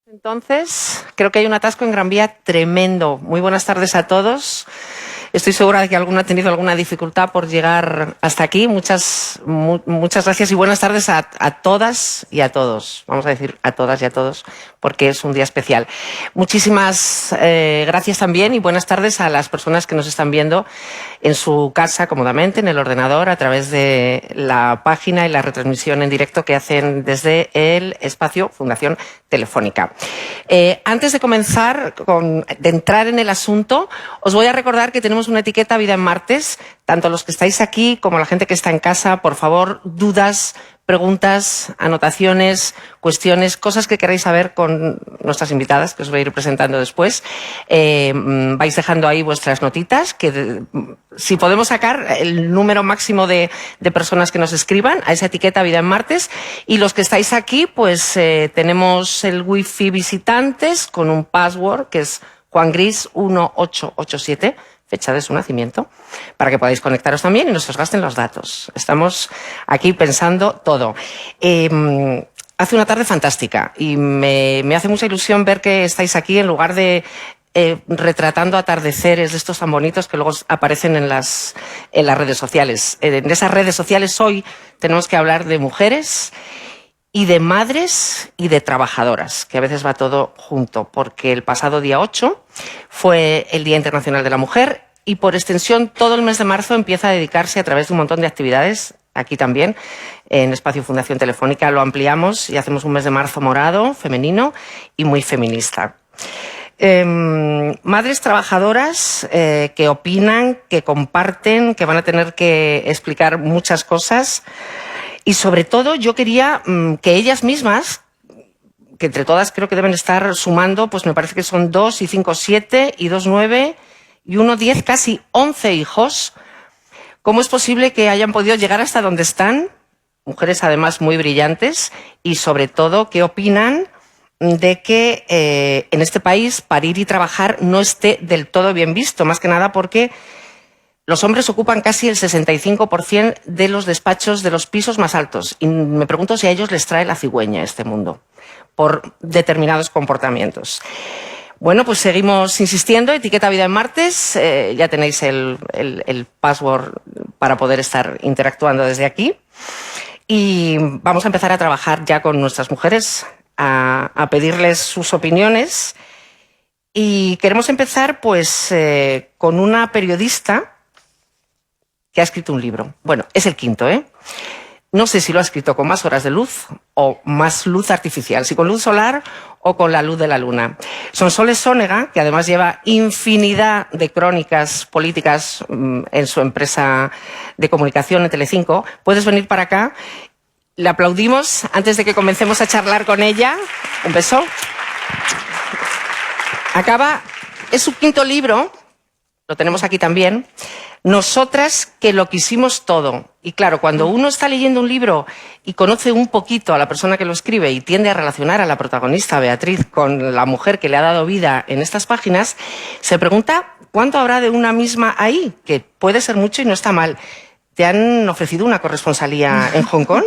Entonces, creo que hay un atasco en Gran Vía tremendo. Muy buenas tardes a todos. Estoy segura de que alguno ha tenido alguna dificultad por llegar hasta aquí. Muchas gracias y buenas tardes a todas y a todos. Vamos a decir a todas y a todos porque es un día especial. Muchísimas gracias también y buenas tardes a las personas que nos están viendo en su casa cómodamente, en el ordenador, a través de la página y la retransmisión en directo que hacen desde el espacio Fundación Telefónica. Antes de comenzar, de entrar en el asunto, os voy a recordar que tenemos una etiqueta Vida en Martes. Tanto los que estáis aquí como la gente que está en casa, por favor, dudas, preguntas, anotaciones, cuestiones, cosas que queráis saber con nuestras invitadas, que os voy a ir presentando después. Vais dejando ahí vuestras notitas, que si podemos sacar el número máximo de personas que nos escriban a esa etiqueta Vida en Martes. Y los que estáis aquí, pues tenemos el wifi visitantes con un password que es Juan Gris 1887. Fecha de su nacimiento, para que podáis conectaros también y nos os gasten los datos. Estamos aquí pensando todo. Hace una tarde fantástica y me hace mucha ilusión ver que estáis aquí en lugar de retratando atardeceres de estos tan bonitos que luego aparecen en las redes sociales. En esas redes sociales hoy tenemos que hablar de mujeres y de madres y de trabajadoras, que a veces va todo junto, porque el pasado día 8 fue el Día Internacional de la Mujer y por extensión todo el mes de marzo empieza a dedicarse a través de un montón de actividades, aquí también, en Espacio Fundación Telefónica lo ampliamos y hacemos un mes de marzo morado, femenino y muy feminista. Madres trabajadoras que opinan, que comparten, que van a tener que explicar muchas cosas. Y sobre todo yo quería que ellas mismas, que entre todas creo que deben estar sumando, pues me parece que son 2 y 5, 7 y 2, 9 y 1, 10, casi 11 hijos. ¿Cómo es posible que hayan podido llegar hasta donde están? Mujeres además muy brillantes y sobre todo qué opinan de que en este país parir y trabajar no esté del todo bien visto, más que nada porque los hombres ocupan casi el 65% de los despachos de los pisos más altos. Y me pregunto si a ellos les trae la cigüeña este mundo, por determinados comportamientos. Bueno, pues seguimos insistiendo. Etiqueta Vida en Martes. Ya tenéis el password para poder estar interactuando desde aquí. Y vamos a empezar a trabajar ya con nuestras mujeres, a pedirles sus opiniones. Y queremos empezar pues con una periodista que ha escrito un libro. Bueno, es el quinto, ¿eh? No sé si lo ha escrito con más horas de luz o más luz artificial, si con luz solar o con la luz de la luna. Sonsoles Sonega, que además lleva infinidad de crónicas políticas en su empresa de comunicación en Telecinco. ¿Puedes venir para acá? Le aplaudimos antes de que comencemos a charlar con ella. Un beso. Es su quinto libro, lo tenemos aquí también. Nosotras que lo quisimos todo. Y claro, cuando uno está leyendo un libro y conoce un poquito a la persona que lo escribe y tiende a relacionar a la protagonista, Beatriz, con la mujer que le ha dado vida en estas páginas, se pregunta cuánto habrá de una misma ahí, que puede ser mucho y no está mal. ¿Te han ofrecido una corresponsalía en Hong Kong?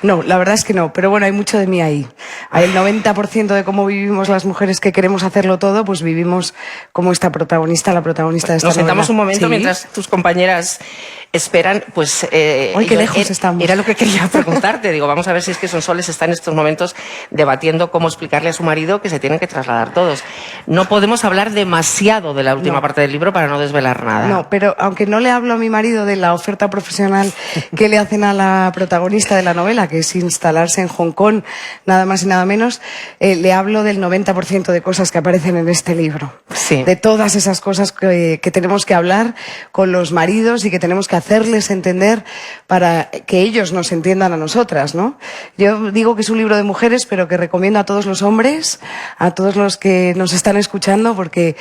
No, la verdad es que no, pero bueno, hay mucho de mí ahí. Hay el 90% de cómo vivimos las mujeres que queremos hacerlo todo, pues vivimos como esta protagonista, la protagonista de esta novela. Nos sentamos un momento, ¿Sí? Mientras tus compañeras esperan, pues... ¡Ay, qué lejos estamos! Era lo que quería preguntarte. Digo, vamos a ver si es que Sonsoles está en estos momentos debatiendo cómo explicarle a su marido que se tienen que trasladar todos. No podemos hablar demasiado de la última parte del libro para no desvelar nada. No, pero aunque no le hablo a mi marido de la oferta profesional que le hacen a la protagonista de la novela, que es instalarse en Hong Kong, nada más y nada menos, le hablo del 90% de cosas que aparecen en este libro. Sí. De todas esas cosas que tenemos que hablar con los maridos y que tenemos que hacerles entender para que ellos nos entiendan a nosotras, ¿no? Yo digo que es un libro de mujeres, pero que recomiendo a todos los hombres, a todos los que nos están escuchando, porque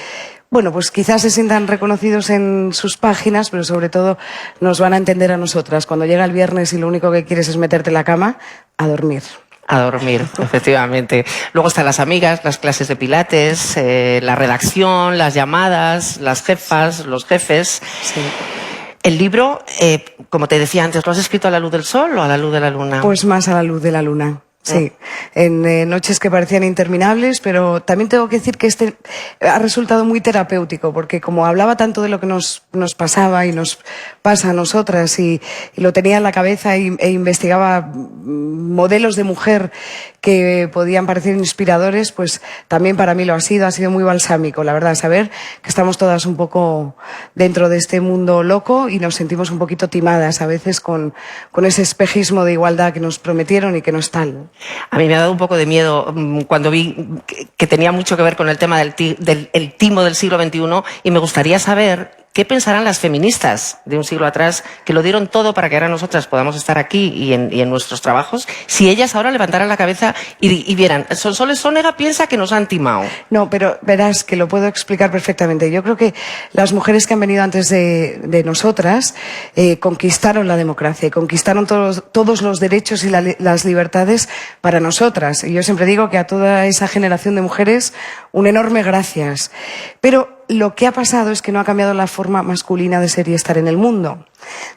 bueno, pues quizás se sientan reconocidos en sus páginas, pero sobre todo nos van a entender a nosotras. Cuando llega el viernes y lo único que quieres es meterte en la cama, a dormir. A dormir, efectivamente. Luego están las amigas, las clases de pilates, la redacción, las llamadas, las jefas, los jefes. Sí. El libro, como te decía antes, ¿lo has escrito a la luz del sol o a la luz de la luna? Pues más a la luz de la luna. Sí, en noches que parecían interminables, pero también tengo que decir que este ha resultado muy terapéutico, porque como hablaba tanto de lo que nos pasaba y nos pasa a nosotras, y lo tenía en la cabeza e investigaba modelos de mujer que podían parecer inspiradores, pues también para mí lo ha sido muy balsámico, la verdad, saber que estamos todas un poco dentro de este mundo loco y nos sentimos un poquito timadas a veces con ese espejismo de igualdad que nos prometieron y que no es tal. A mí me ha dado un poco de miedo cuando vi que tenía mucho que ver con el tema del timo del siglo XXI, y me gustaría saber qué pensarán las feministas de un siglo atrás, que lo dieron todo para que ahora nosotras podamos estar aquí y en nuestros trabajos, si ellas ahora levantaran la cabeza y vieran, Sonsoles Sonega piensa que nos han timado. No, pero verás que lo puedo explicar perfectamente. Yo creo que las mujeres que han venido antes de nosotras conquistaron la democracia y conquistaron todos los derechos y las libertades para nosotras. Y yo siempre digo que a toda esa generación de mujeres un enorme gracias. Pero lo que ha pasado es que no ha cambiado la forma masculina de ser y estar en el mundo.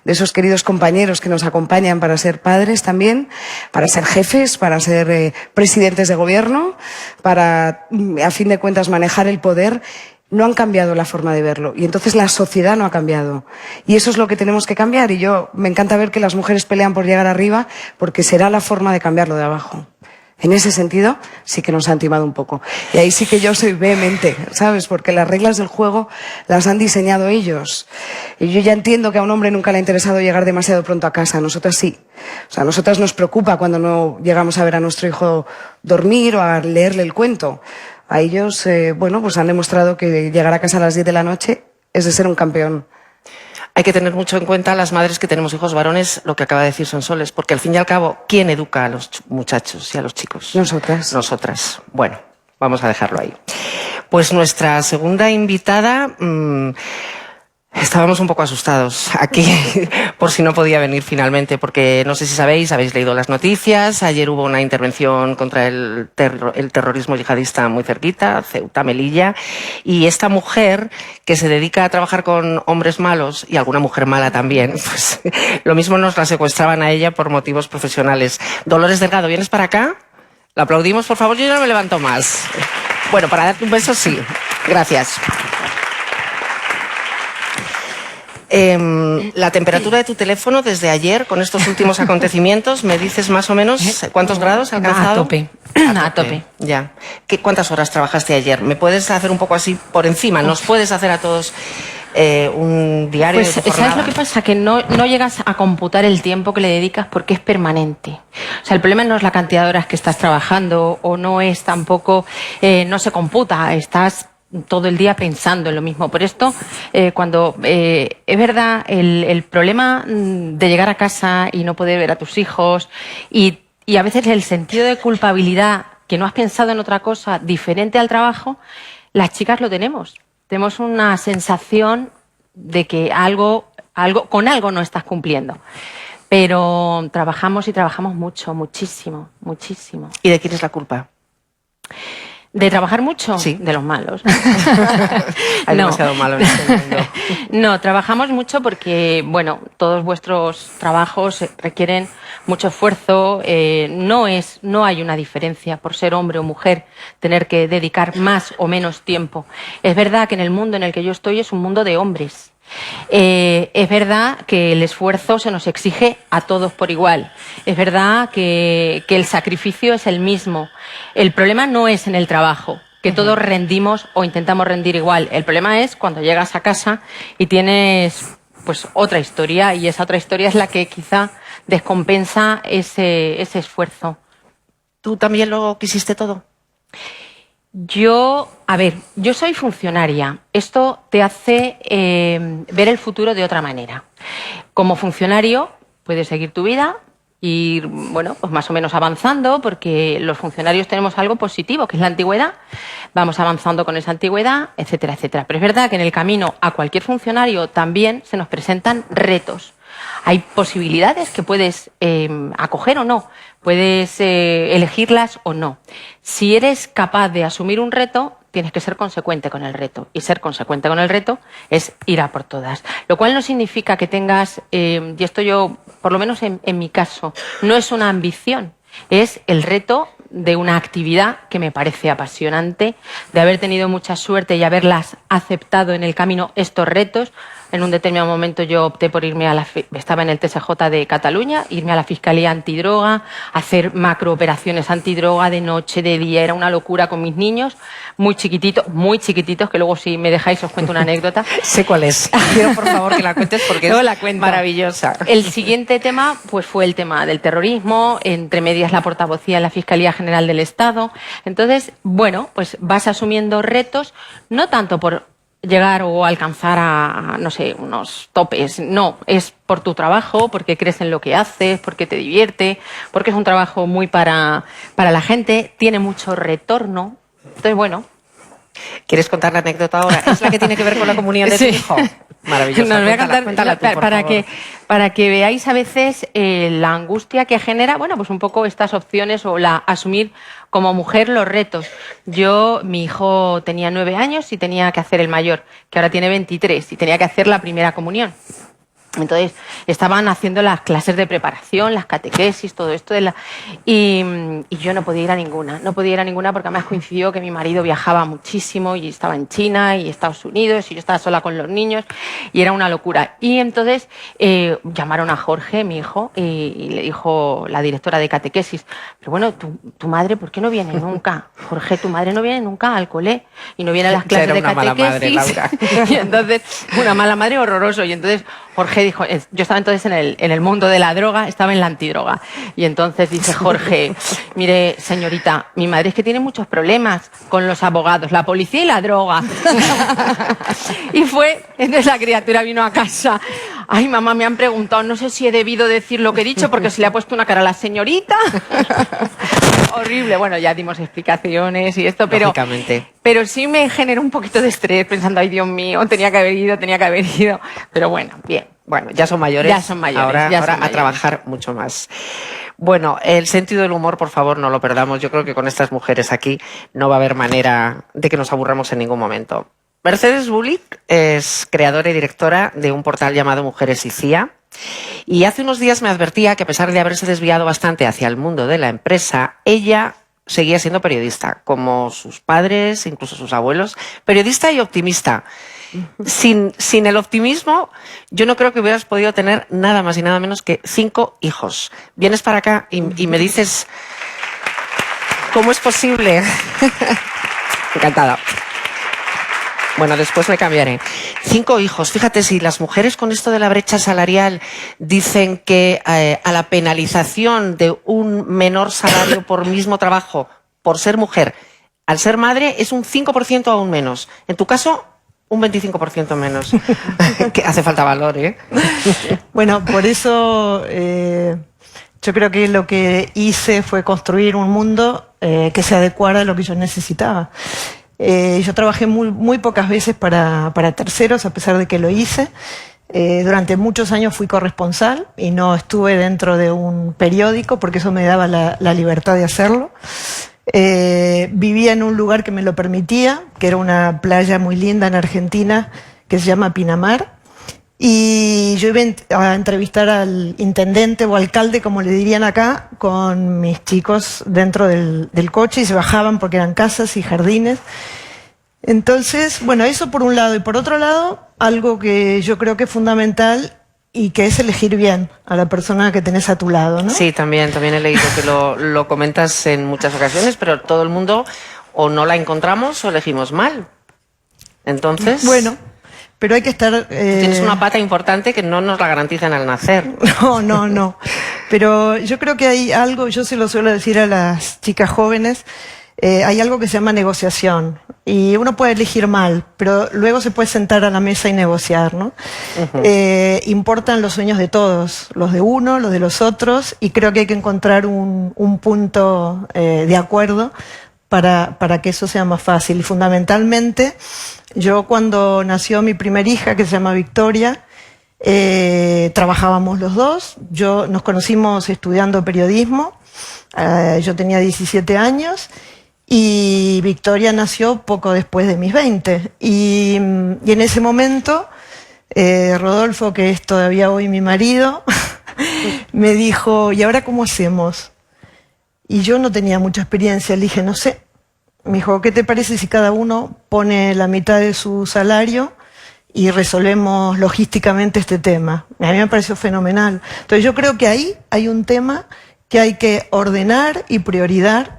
De esos queridos compañeros que nos acompañan para ser padres también, para ser jefes, para ser presidentes de gobierno, para, a fin de cuentas, manejar el poder, no han cambiado la forma de verlo. Y entonces la sociedad no ha cambiado. Y eso es lo que tenemos que cambiar. Y yo me encanta ver que las mujeres pelean por llegar arriba, porque será la forma de cambiarlo de abajo. En ese sentido, sí que nos han timado un poco. Y ahí sí que yo soy vehemente, ¿sabes? Porque las reglas del juego las han diseñado ellos. Y yo ya entiendo que a un hombre nunca le ha interesado llegar demasiado pronto a casa. A nosotras sí. O sea, a nosotras nos preocupa cuando no llegamos a ver a nuestro hijo dormir o a leerle el cuento. A ellos, bueno, pues han demostrado que llegar a casa a las 10 de la noche es de ser un campeón. Hay que tener mucho en cuenta las madres que tenemos hijos varones, lo que acaba de decir Sonsoles, porque al fin y al cabo, ¿quién educa a los muchachos y a los chicos? Nosotras. Nosotras. Bueno, vamos a dejarlo ahí. Pues nuestra segunda invitada, estábamos un poco asustados aquí por si no podía venir finalmente, porque no sé si sabéis, habéis leído las noticias, ayer hubo una intervención contra el terrorismo yihadista muy cerquita, Ceuta, Melilla, y esta mujer que se dedica a trabajar con hombres malos, y alguna mujer mala también, pues lo mismo nos la secuestraban a ella por motivos profesionales. Dolores Delgado, ¿vienes para acá? ¿La aplaudimos, por favor? Yo ya no me levanto más. Bueno, para darte un beso, sí. Gracias. La temperatura de tu teléfono desde ayer, con estos últimos acontecimientos, ¿me dices más o menos cuántos grados ha alcanzado? A tope. A tope. Ya. ¿Cuántas horas trabajaste ayer? ¿Me puedes hacer un poco así por encima? ¿Nos puedes hacer a todos un diario pues, de tu jornada? ¿Sabes lo que pasa? Que no llegas a computar el tiempo que le dedicas porque es permanente. O sea, el problema no es la cantidad de horas que estás trabajando, o no es tampoco, no se computa, estás todo el día pensando en lo mismo. Por esto, cuando es verdad, el problema de llegar a casa y no poder ver a tus hijos, y a veces el sentido de culpabilidad, que no has pensado en otra cosa diferente al trabajo, las chicas lo tenemos. Tenemos una sensación de que con algo no estás cumpliendo. Pero trabajamos y trabajamos mucho, muchísimo, muchísimo. ¿Y de quién es la culpa? ¿De trabajar mucho? Sí. De los malos. Hay demasiado malo en este mundo. No, trabajamos mucho porque, bueno, todos vuestros trabajos requieren mucho esfuerzo. No hay una diferencia por ser hombre o mujer, tener que dedicar más o menos tiempo. Es verdad que en el mundo en el que yo estoy es un mundo de hombres. Es verdad que el esfuerzo se nos exige a todos por igual. Es verdad que el sacrificio es el mismo. El problema no es en el trabajo, que todos rendimos o intentamos rendir igual. El problema es cuando llegas a casa y tienes pues otra historia, y esa otra historia es la que quizá descompensa ese esfuerzo. ¿Tú también lo quisiste todo? Yo soy funcionaria. Esto te hace ver el futuro de otra manera. Como funcionario puedes seguir tu vida, ir, bueno, pues más o menos avanzando, porque los funcionarios tenemos algo positivo, que es la antigüedad. Vamos avanzando con esa antigüedad, etcétera, etcétera. Pero es verdad que en el camino a cualquier funcionario también se nos presentan retos. Hay posibilidades que puedes acoger o no, puedes elegirlas o no. Si eres capaz de asumir un reto, tienes que ser consecuente con el reto. Y ser consecuente con el reto es ir a por todas. Lo cual no significa que tengas, y esto yo, por lo menos en mi caso, no es una ambición, es el reto de una actividad que me parece apasionante, de haber tenido mucha suerte y haberlas aceptado en el camino estos retos. En un determinado momento yo opté por irme estaba en el TSJ de Cataluña, irme a la Fiscalía Antidroga, hacer macrooperaciones antidroga de noche, de día. Era una locura con mis niños, muy chiquititos, que luego si me dejáis os cuento una anécdota. Sé cuál es. Quiero por favor que la cuentes porque Luego es maravillosa. El siguiente tema pues fue el tema del terrorismo, entre medias la portavocía en la Fiscalía General del Estado. Entonces, bueno, pues vas asumiendo retos, no tanto por llegar o alcanzar a, no sé, unos topes. No, es por tu trabajo, porque crees en lo que haces, porque te divierte, porque es un trabajo muy para la gente, tiene mucho retorno. Entonces, bueno. ¿Quieres contar la anécdota ahora? ¿Es la que tiene que ver con la comunión de tu hijo? Maravilloso. Nos voy a contar cuéntala tú, para que veáis a veces la angustia que genera, bueno, pues un poco estas opciones o asumir como mujer los retos. Mi hijo tenía 9 años y tenía que hacer el mayor, que ahora tiene 23, y tenía que hacer la primera comunión. Entonces, estaban haciendo las clases de preparación, las catequesis, todo esto. Y yo no podía ir a ninguna. No podía ir a ninguna porque además coincidió que mi marido viajaba muchísimo y estaba en China y Estados Unidos y yo estaba sola con los niños y era una locura. Y entonces llamaron a Jorge, mi hijo, y le dijo la directora de catequesis, pero bueno, tu madre, ¿por qué no viene nunca? Jorge, tu madre no viene nunca al cole y no viene a las clases de catequesis. Mala madre, Laura. Y entonces, una mala madre horroroso. Y entonces Jorge dijo, yo estaba entonces en el mundo de la droga, estaba en la antidroga. Y entonces dice Jorge, mire, señorita, mi madre es que tiene muchos problemas con los abogados, la policía y la droga. Y entonces la criatura vino a casa. Ay, mamá, me han preguntado, no sé si he debido decir lo que he dicho porque se le ha puesto una cara a la señorita. Horrible. Bueno, ya dimos explicaciones y esto, pero sí me generó un poquito de estrés pensando, ay, Dios mío, tenía que haber ido. Pero bueno, bien. Bueno, ya son mayores. Ya son mayores. Ahora son a mayores. trabajar mucho más. Bueno, el sentido del humor, por favor, no lo perdamos. Yo creo que con estas mujeres aquí no va a haber manera de que nos aburramos en ningún momento. Mercedes Bulik es creadora y directora de un portal llamado Mujeres y CIA. Y hace unos días me advertía que a pesar de haberse desviado bastante hacia el mundo de la empresa, ella seguía siendo periodista, como sus padres, incluso sus abuelos, periodista y optimista. Sin el optimismo, yo no creo que hubieras podido tener nada más y nada menos que 5 hijos. Vienes para acá y me dices, ¿cómo es posible? Encantada. Bueno, después me cambiaré. 5 hijos. Fíjate, si las mujeres con esto de la brecha salarial dicen que a la penalización de un menor salario por mismo trabajo, por ser mujer, al ser madre, es un 5% aún menos. En tu caso, un 25% menos. Que hace falta valor, ¿eh? Bueno, por eso yo creo que lo que hice fue construir un mundo que se adecuara a lo que yo necesitaba. Yo trabajé muy pocas veces para terceros, a pesar de que lo hice. Durante muchos años fui corresponsal y no estuve dentro de un periódico porque eso me daba la libertad de hacerlo. Vivía en un lugar que me lo permitía, que era una playa muy linda en Argentina que se llama Pinamar. Y yo iba a entrevistar al intendente o alcalde, como le dirían acá, con mis chicos dentro del coche y se bajaban porque eran casas y jardines. Entonces, bueno, eso por un lado. Y por otro lado, algo que yo creo que es fundamental y que es elegir bien a la persona que tenés a tu lado, ¿no? Sí, también he leído que lo comentas en muchas ocasiones, pero todo el mundo o no la encontramos o elegimos mal. Entonces... Bueno, pero hay que estar... Tienes una pata importante que no nos la garantizan al nacer. No. Pero yo creo que hay algo, yo se lo suelo decir a las chicas jóvenes, hay algo que se llama negociación. Y uno puede elegir mal, pero luego se puede sentar a la mesa y negociar, ¿no? Importan los sueños de todos, los de uno, los de los otros, y creo que hay que encontrar un punto de acuerdo para que eso sea más fácil. Y fundamentalmente, yo cuando nació mi primer hija, que se llama Victoria, trabajábamos los dos. Nos conocimos estudiando periodismo. Yo tenía 17 años y Victoria nació poco después de mis 20. Y en ese momento, Rodolfo, que es todavía hoy mi marido, me dijo, ¿y ahora cómo hacemos? y yo no tenía mucha experiencia. Le dije, no sé. Me dijo, ¿qué te parece si cada uno pone la mitad de su salario y resolvemos logísticamente este tema? A mí me pareció fenomenal. Entonces yo creo que ahí hay un tema que hay que ordenar y priorizar,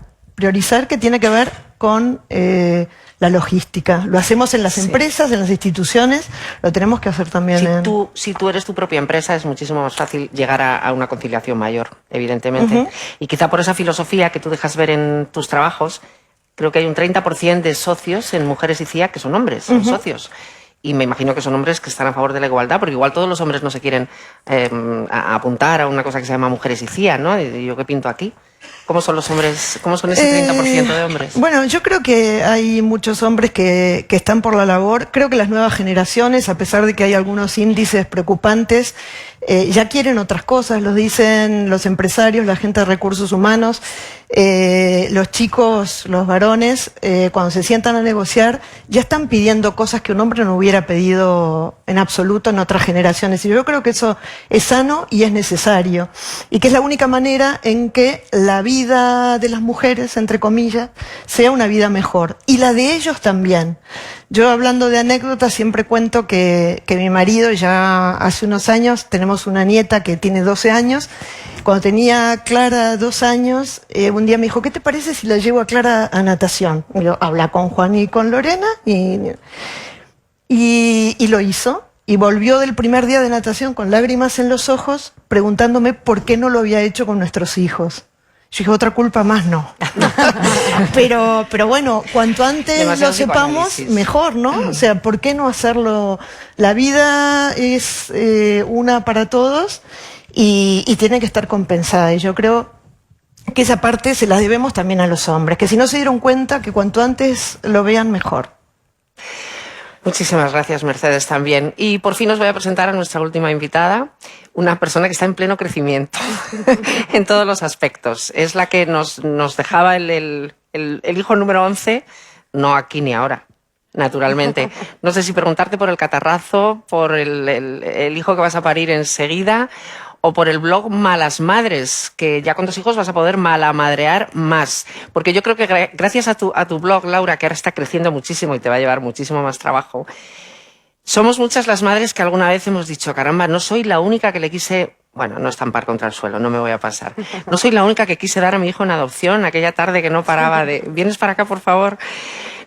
que tiene que ver con la logística. Lo hacemos en las empresas, en las instituciones, lo tenemos que hacer también si tú eres tu propia empresa, es muchísimo más fácil llegar a una conciliación mayor, evidentemente. Y quizá por esa filosofía que tú dejas ver en tus trabajos, creo que hay un 30% de socios en Mujeres y CIA que son hombres, son socios. Y me imagino que son hombres que están a favor de la igualdad, porque igual todos los hombres no se quieren apuntar a una cosa que se llama Mujeres y CIA, ¿no? ¿Y yo qué pinto aquí? ¿Cómo son los hombres? ¿Cómo son ese 30% de hombres? Bueno, yo creo que hay muchos hombres que están por la labor. Creo que las nuevas generaciones, a pesar de que hay algunos índices preocupantes, ya quieren otras cosas, lo dicen los empresarios, la gente de recursos humanos, los chicos, los varones, cuando se sientan a negociar, ya están pidiendo cosas que un hombre no hubiera pedido en absoluto en otras generaciones. Y yo creo que eso es sano y es necesario. Y que es la única manera en que la vida de las mujeres, entre comillas, sea una vida mejor. Y la de ellos también. Yo, hablando de anécdotas, siempre cuento que mi marido, ya hace unos años, tenemos una nieta que tiene 12 años. Cuando tenía Clara 2 años, un día me dijo, ¿qué te parece si la llevo a Clara a natación? Y yo, habla con Juan y con Lorena. Y lo hizo. Y volvió del primer día de natación con lágrimas en los ojos, preguntándome por qué no lo había hecho con nuestros hijos. Yo dije, otra culpa más no. pero bueno, cuanto antes demasiado lo sepamos, mejor, ¿no? O sea, ¿por qué no hacerlo? La vida es una para todos y tiene que estar compensada. Y yo creo que esa parte se la debemos también a los hombres, que si no se dieron cuenta, que cuanto antes lo vean, mejor. Muchísimas gracias, Mercedes, también. Y por fin os voy a presentar a nuestra última invitada, una persona que está en pleno crecimiento en todos los aspectos. Es la que nos dejaba el hijo número 11, no aquí ni ahora, naturalmente. No sé si preguntarte por el catarrazo, por el hijo que vas a parir enseguida, o por el blog Malas Madres, que ya con 2 hijos vas a poder malamadrear más. Porque yo creo que gracias a tu blog, Laura, que ahora está creciendo muchísimo y te va a llevar muchísimo más trabajo, somos muchas las madres que alguna vez hemos dicho, caramba, no soy la única que le quise... Bueno, no estampar contra el suelo, no me voy a pasar. No soy la única que quise dar a mi hijo en adopción aquella tarde que no paraba de... ¿Vienes para acá, por favor?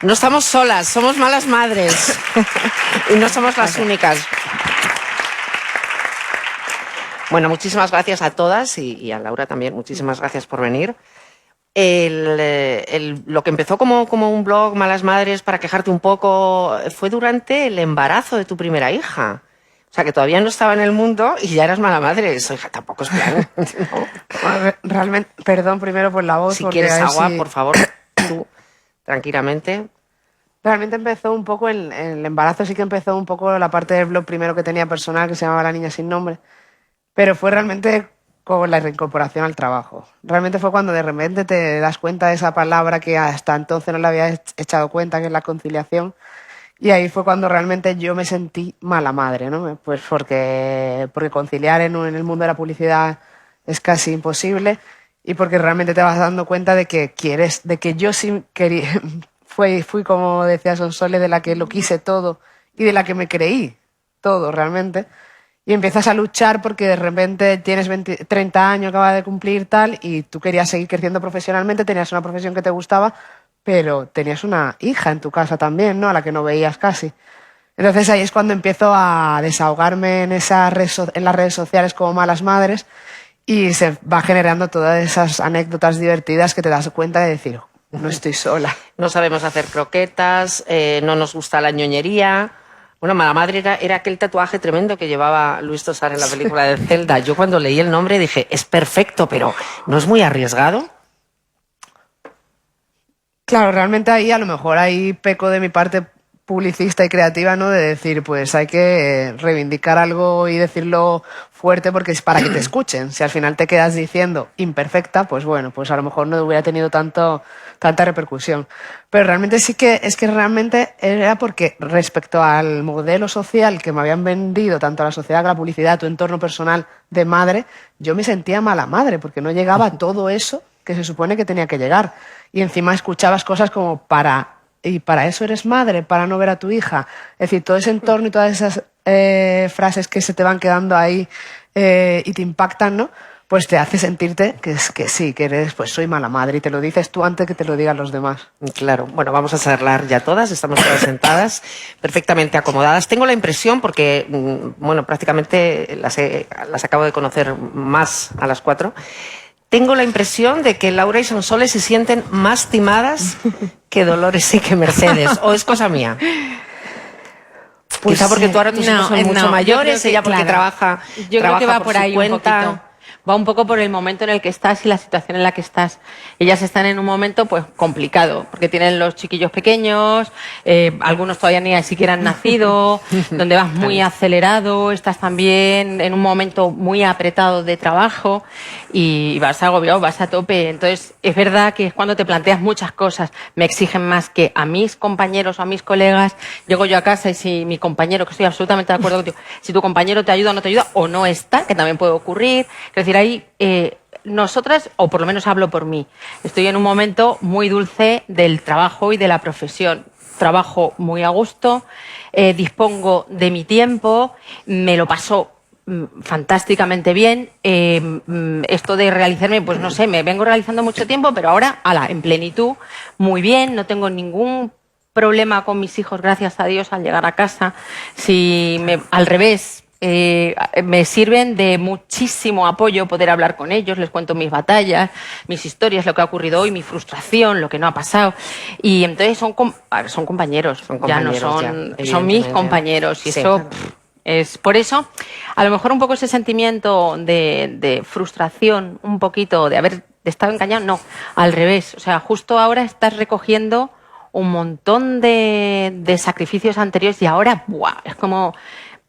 No estamos solas, somos malas madres. Y no somos las únicas. Bueno, muchísimas gracias a todas y a Laura también, muchísimas gracias por venir. Lo que empezó como un blog, Malas Madres, para quejarte un poco, fue durante el embarazo de tu primera hija. O sea, que todavía no estaba en el mundo y ya eras mala madre. Eso, hija, tampoco es plan. ¿No? Realmente, perdón primero por la voz. Si quieres agua, por favor, tú, tranquilamente. Realmente empezó un poco, el embarazo sí que empezó un poco la parte del blog primero que tenía personal, que se llamaba La Niña Sin Nombre. Pero fue realmente con la reincorporación al trabajo. Realmente fue cuando de repente te das cuenta de esa palabra que hasta entonces no le había echado cuenta, que es la conciliación. Y ahí fue cuando realmente yo me sentí mala madre, ¿no? Pues porque conciliar en el mundo de la publicidad es casi imposible y porque realmente te vas dando cuenta de que yo sí quería, fui como decía Sonsoles, de la que lo quise todo y de la que me creí todo realmente. Y empiezas a luchar porque de repente tienes 30 años, acabas de cumplir tal, y tú querías seguir creciendo profesionalmente, tenías una profesión que te gustaba, pero tenías una hija en tu casa también, ¿no? A la que no veías casi. Entonces ahí es cuando empiezo a desahogarme en las redes sociales como Malas Madres y se va generando todas esas anécdotas divertidas que te das cuenta de decir, no estoy sola. No sabemos hacer croquetas, no nos gusta la ñoñería... Bueno, Mala Madre era aquel tatuaje tremendo que llevaba Luis Tosar en la película de Zelda. Yo cuando leí el nombre dije, es perfecto, pero ¿no es muy arriesgado? Claro, realmente ahí a lo mejor hay peco de mi parte publicista y creativa, ¿no? De decir, pues hay que reivindicar algo y decirlo fuerte porque es para que te escuchen. Si al final te quedas diciendo imperfecta, pues bueno, pues a lo mejor no hubiera tenido tanta repercusión. Pero realmente sí que es que realmente era porque respecto al modelo social que me habían vendido tanto a la sociedad como a la publicidad, tu entorno personal de madre, yo me sentía mala madre porque no llegaba a todo eso que se supone que tenía que llegar. Y encima escuchabas cosas como y para eso eres madre, para no ver a tu hija. Es decir, todo ese entorno y todas esas frases que se te van quedando ahí y te impactan, ¿no? Pues te hace sentirte que sí, que eres, pues soy mala madre, y te lo dices tú antes que te lo digan los demás. Claro, bueno, vamos a charlar ya todas, estamos todas sentadas, perfectamente acomodadas. Tengo la impresión, porque, bueno, prácticamente las acabo de conocer más a las 4, tengo la impresión de que Laura y Sonsoles se sienten más timadas que Dolores y que Mercedes, ¿o es cosa mía? Pues, quizá porque tú ahora tus hijos son mucho mayores, ella porque claro, trabaja yo creo que va por su ahí cuenta. un poquito. Va un poco por el momento en el que estás y la situación en la que estás. Ellas están en un momento pues complicado, porque tienen los chiquillos pequeños, algunos todavía ni siquiera han nacido, donde vas muy acelerado, estás también en un momento muy apretado de trabajo y vas agobiado, vas a tope. Entonces, es verdad que es cuando te planteas muchas cosas. Me exigen más que a mis compañeros o a mis colegas. Llego yo a casa y si mi compañero, que estoy absolutamente de acuerdo contigo, si tu compañero te ayuda o no te ayuda, o no está, que también puede ocurrir. Es decir, ahí nosotras, o por lo menos hablo por mí, estoy en un momento muy dulce del trabajo y de la profesión. Trabajo muy a gusto, dispongo de mi tiempo, me lo paso fantásticamente bien. Esto de realizarme, pues no sé, me vengo realizando mucho tiempo, pero ahora, en plenitud, muy bien, no tengo ningún problema con mis hijos, gracias a Dios, al llegar a casa. Al revés, me sirven de muchísimo apoyo poder hablar con ellos, les cuento mis batallas, mis historias, lo que ha ocurrido hoy, mi frustración, lo que no ha pasado. Y entonces son compañeros, ya no son mis compañeros. Y sí, eso es por eso, a lo mejor un poco ese sentimiento de frustración, un poquito de estado engañado, no, al revés. O sea, justo ahora estás recogiendo un montón de sacrificios anteriores y ahora, ¡buah! Es como,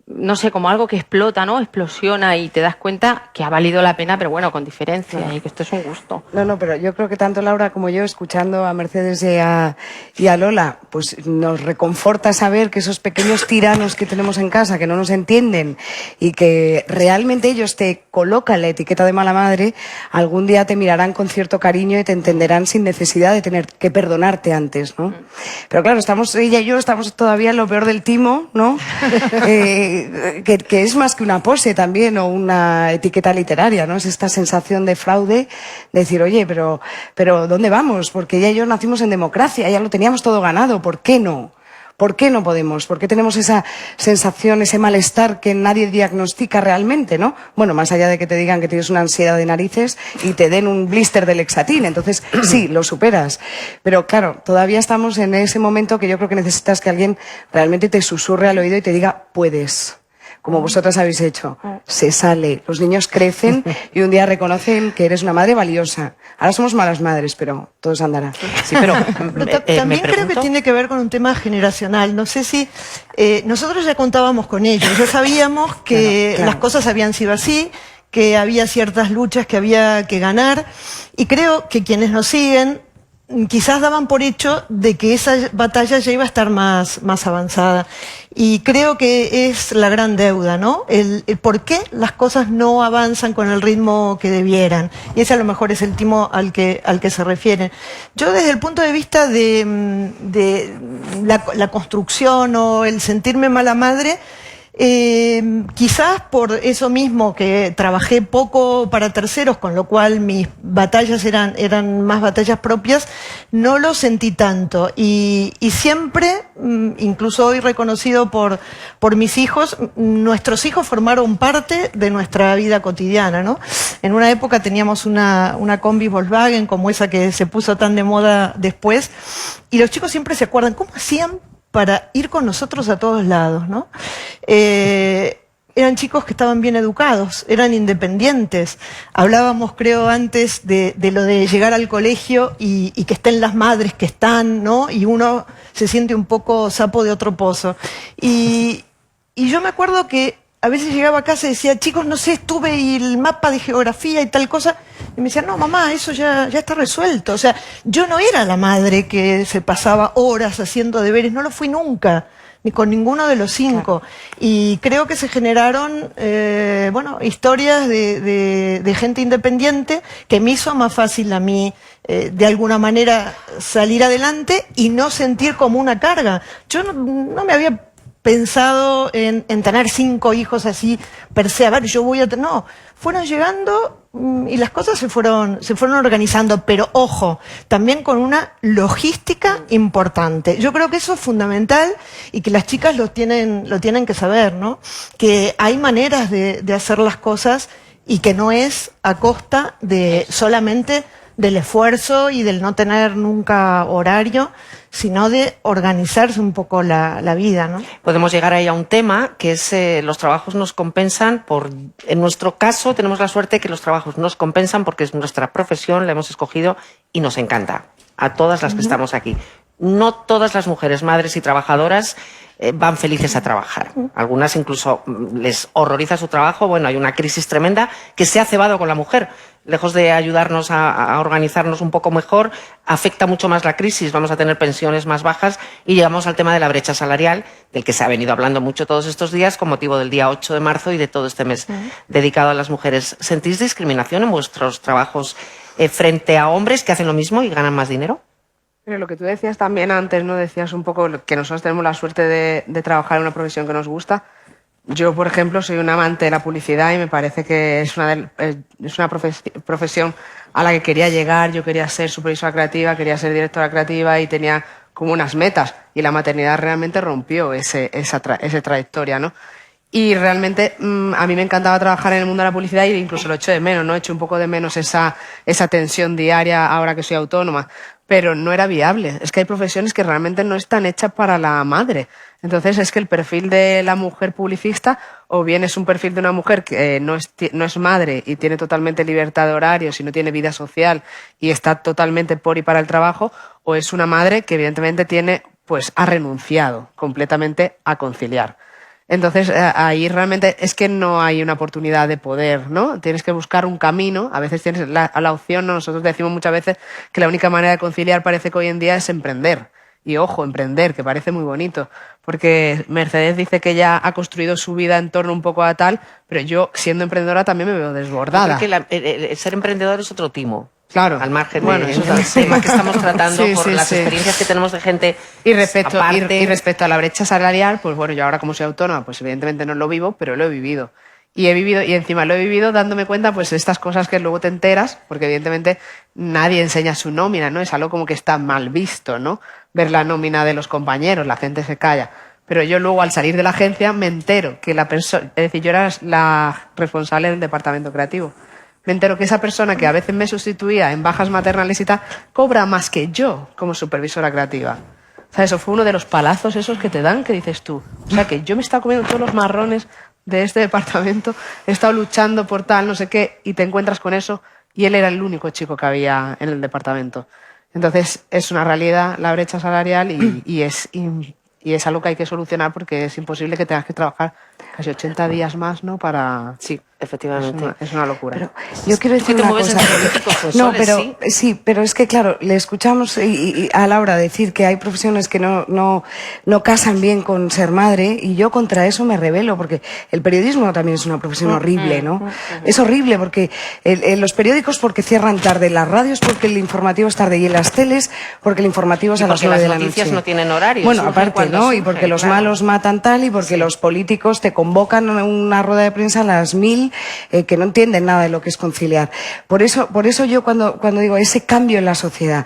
no sé, como algo que explota, ¿no? Explosiona y te das cuenta que ha valido la pena, pero bueno, con diferencia, y que esto es un gusto. No, pero yo creo que tanto Laura como yo, escuchando a Mercedes y a Lola, pues nos reconforta saber que esos pequeños tiranos que tenemos en casa, que no nos entienden y que realmente ellos te colocan la etiqueta de mala madre, algún día te mirarán con cierto cariño y te entenderán sin necesidad de tener que perdonarte antes, ¿no? Pero claro, ella y yo estamos todavía en lo peor del timo, ¿no? Que es más que una pose también o una etiqueta literaria, ¿no? Es esta sensación de fraude, de decir, oye, pero ¿dónde vamos? Porque ella y yo nacimos en democracia, ya lo teníamos todo ganado, ¿por qué no? ¿Por qué no podemos? ¿Por qué tenemos esa sensación, ese malestar que nadie diagnostica realmente, ¿no? Bueno, más allá de que te digan que tienes una ansiedad de narices y te den un blister de Lexatin, entonces sí, lo superas. Pero claro, todavía estamos en ese momento que yo creo que necesitas que alguien realmente te susurre al oído y te diga, puedes. Como vosotras habéis hecho. Se sale. Los niños crecen y un día reconocen que eres una madre valiosa. Ahora somos malas madres, pero todo se andará. Sí, pero también creo que tiene que ver con un tema generacional. No sé si nosotros ya contábamos con ellos, ya sabíamos que claro. las cosas habían sido así, que había ciertas luchas que había que ganar, y creo que quienes nos siguen quizás daban por hecho de que esa batalla ya iba a estar más avanzada. Y creo que es la gran deuda, ¿no? El por qué las cosas no avanzan con el ritmo que debieran. Y ese a lo mejor es el timo al que se refieren. Yo desde el punto de vista de la construcción o el sentirme mala madre, quizás por eso mismo que trabajé poco para terceros, con lo cual mis batallas eran más batallas propias, no lo sentí tanto. Y siempre, incluso hoy reconocido por mis hijos, nuestros hijos formaron parte de nuestra vida cotidiana, ¿no? En una época teníamos una combi Volkswagen como esa que se puso tan de moda después, y los chicos siempre se acuerdan, ¿cómo hacían para ir con nosotros a todos lados, ¿no? Eran chicos que estaban bien educados, eran independientes. Hablábamos, creo, antes de lo de llegar al colegio y que estén las madres que están, ¿no? Y uno se siente un poco sapo de otro pozo. Y yo me acuerdo que a veces llegaba a casa y decía, chicos, no sé, estuve y el mapa de geografía y tal cosa. Y me decían, no, mamá, eso ya está resuelto. O sea, yo no era la madre que se pasaba horas haciendo deberes, no lo fui nunca. ni con ninguno de los 5. Claro. Y creo que se generaron, bueno, historias de gente independiente que me hizo más fácil a mí, de alguna manera, salir adelante y no sentir como una carga. Yo no me había pensado en tener 5 hijos así, per se, a ver, yo voy a... No, fueron llegando y las cosas se fueron organizando, pero ojo, también con una logística importante. Yo creo que eso es fundamental y que las chicas lo tienen que saber, ¿no? Que hay maneras de hacer las cosas y que no es a costa de solamente del esfuerzo y del no tener nunca horario, sino de organizarse un poco la vida, ¿no? Podemos llegar ahí a un tema que es los trabajos nos compensan en nuestro caso tenemos la suerte que los trabajos nos compensan porque es nuestra profesión, la hemos escogido y nos encanta a todas las que estamos aquí. No todas las mujeres, madres y trabajadoras van felices a trabajar. Algunas incluso les horroriza su trabajo. Bueno, hay una crisis tremenda que se ha cebado con la mujer. Lejos de ayudarnos a organizarnos un poco mejor, afecta mucho más la crisis. Vamos a tener pensiones más bajas y llegamos al tema de la brecha salarial, del que se ha venido hablando mucho todos estos días con motivo del día 8 de marzo y de todo este mes dedicado a las mujeres. ¿Sentís discriminación en vuestros trabajos frente a hombres que hacen lo mismo y ganan más dinero? Pero lo que tú decías también antes, ¿no? Decías un poco que nosotros tenemos la suerte de trabajar en una profesión que nos gusta. Yo, por ejemplo, soy un amante de la publicidad y me parece que es una profesión a la que quería llegar. Yo quería ser supervisora creativa, quería ser directora creativa y tenía como unas metas. Y la maternidad realmente rompió esa trayectoria, ¿no? Y realmente a mí me encantaba trabajar en el mundo de la publicidad e incluso lo echo de menos, ¿no? Echo un poco de menos esa tensión diaria ahora que soy autónoma. Pero no era viable. Es que hay profesiones que realmente no están hechas para la madre. Entonces es que el perfil de la mujer publicista o bien es un perfil de una mujer que no es madre y tiene totalmente libertad de horarios y no tiene vida social y está totalmente por y para el trabajo, o es una madre que evidentemente ha renunciado completamente a conciliar. Entonces, ahí realmente es que no hay una oportunidad de poder, ¿no? Tienes que buscar un camino. A veces tienes la opción, ¿no? Nosotros decimos muchas veces que la única manera de conciliar parece que hoy en día es emprender. Y ojo, emprender, que parece muy bonito. Porque Mercedes dice que ella ha construido su vida en torno un poco a tal, pero yo, siendo emprendedora, también me veo desbordada. Yo creo que ser emprendedor es otro timo. Claro. Al margen del tema que estamos tratando por las experiencias que tenemos de gente y respecto a la brecha salarial, pues bueno, yo ahora como soy autónoma, pues evidentemente no lo vivo, pero lo he vivido. Y encima lo he vivido dándome cuenta pues de estas cosas que luego te enteras, porque evidentemente nadie enseña su nómina, ¿no? Es algo como que está mal visto, ¿no? Ver la nómina de los compañeros, la gente se calla. Pero yo luego al salir de la agencia me entero que la persona, es decir, yo era la responsable del departamento creativo. Me entero que esa persona que a veces me sustituía en bajas maternales y tal, cobra más que yo como supervisora creativa. O sea, eso fue uno de los palazos esos que te dan, que dices tú. O sea, que yo me he estado comiendo todos los marrones de este departamento, he estado luchando por tal, no sé qué, y te encuentras con eso, y él era el único chico que había en el departamento. Entonces, es una realidad la brecha salarial y es algo que hay que solucionar porque es imposible que tengas que trabajar casi 80 días más, ¿no? Sí, efectivamente. Es una locura. Pero yo quiero decir una cosa. No, pero sí, pero es que claro, le escuchamos y a Laura decir que hay profesiones que no casan bien con ser madre y yo contra eso me rebelo porque el periodismo también es una profesión horrible, ¿no? Es horrible porque los periódicos porque cierran tarde, las radios porque el informativo es tarde y en las teles porque el informativo es a las 9 de la noche. Porque las noticias no tienen horarios. Bueno, aparte, ¿no? Y porque los malos matan tal y porque los políticos te convocan a una rueda de prensa a las 1000 que no entienden nada de lo que es conciliar. Por eso yo cuando digo ese cambio en la sociedad,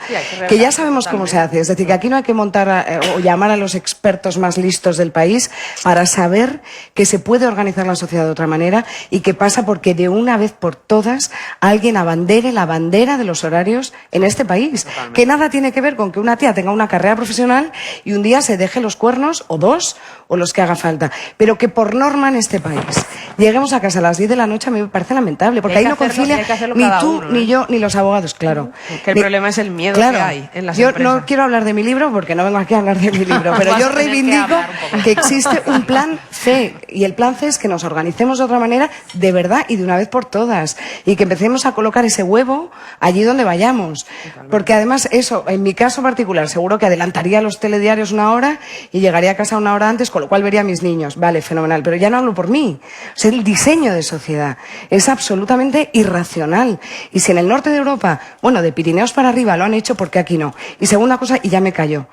que ya sabemos cómo se hace, es decir, que aquí no hay que montar o llamar a los expertos más listos del país para saber que se puede organizar la sociedad de otra manera y que pasa porque de una vez por todas alguien abandere la bandera de los horarios en este país. Totalmente. Que nada tiene que ver con que una tía tenga una carrera profesional y un día se deje los cuernos o 2 o los que haga falta, pero que por norma en este país lleguemos a casa a las 10 de la noche a mí me parece lamentable, porque hay ahí que no hacerlo, concilia hay que hacerlo ni cada tú, uno, ni yo, ni los abogados, claro. Que el problema es el miedo que hay en las yo empresas. no quiero hablar de mi libro porque no vengo aquí a hablar de mi libro, pero Vas yo a tener que reivindico hablar un poco. que existe un plan C, y el plan C es que nos organicemos de otra manera, de verdad y de una vez por todas, y que empecemos a colocar ese huevo allí donde vayamos. Porque además eso, en mi caso particular, seguro que adelantaría los telediarios una hora y llegaría a casa una hora antes, con lo cual vería a mis niños. Vale, fenomenal, pero ya no hablo por mí. O sea, el diseño de sociedad es absolutamente irracional. Y si en el norte de Europa, bueno, de Pirineos para arriba lo han hecho, ¿por qué aquí no? Y segunda cosa, y ya me callo,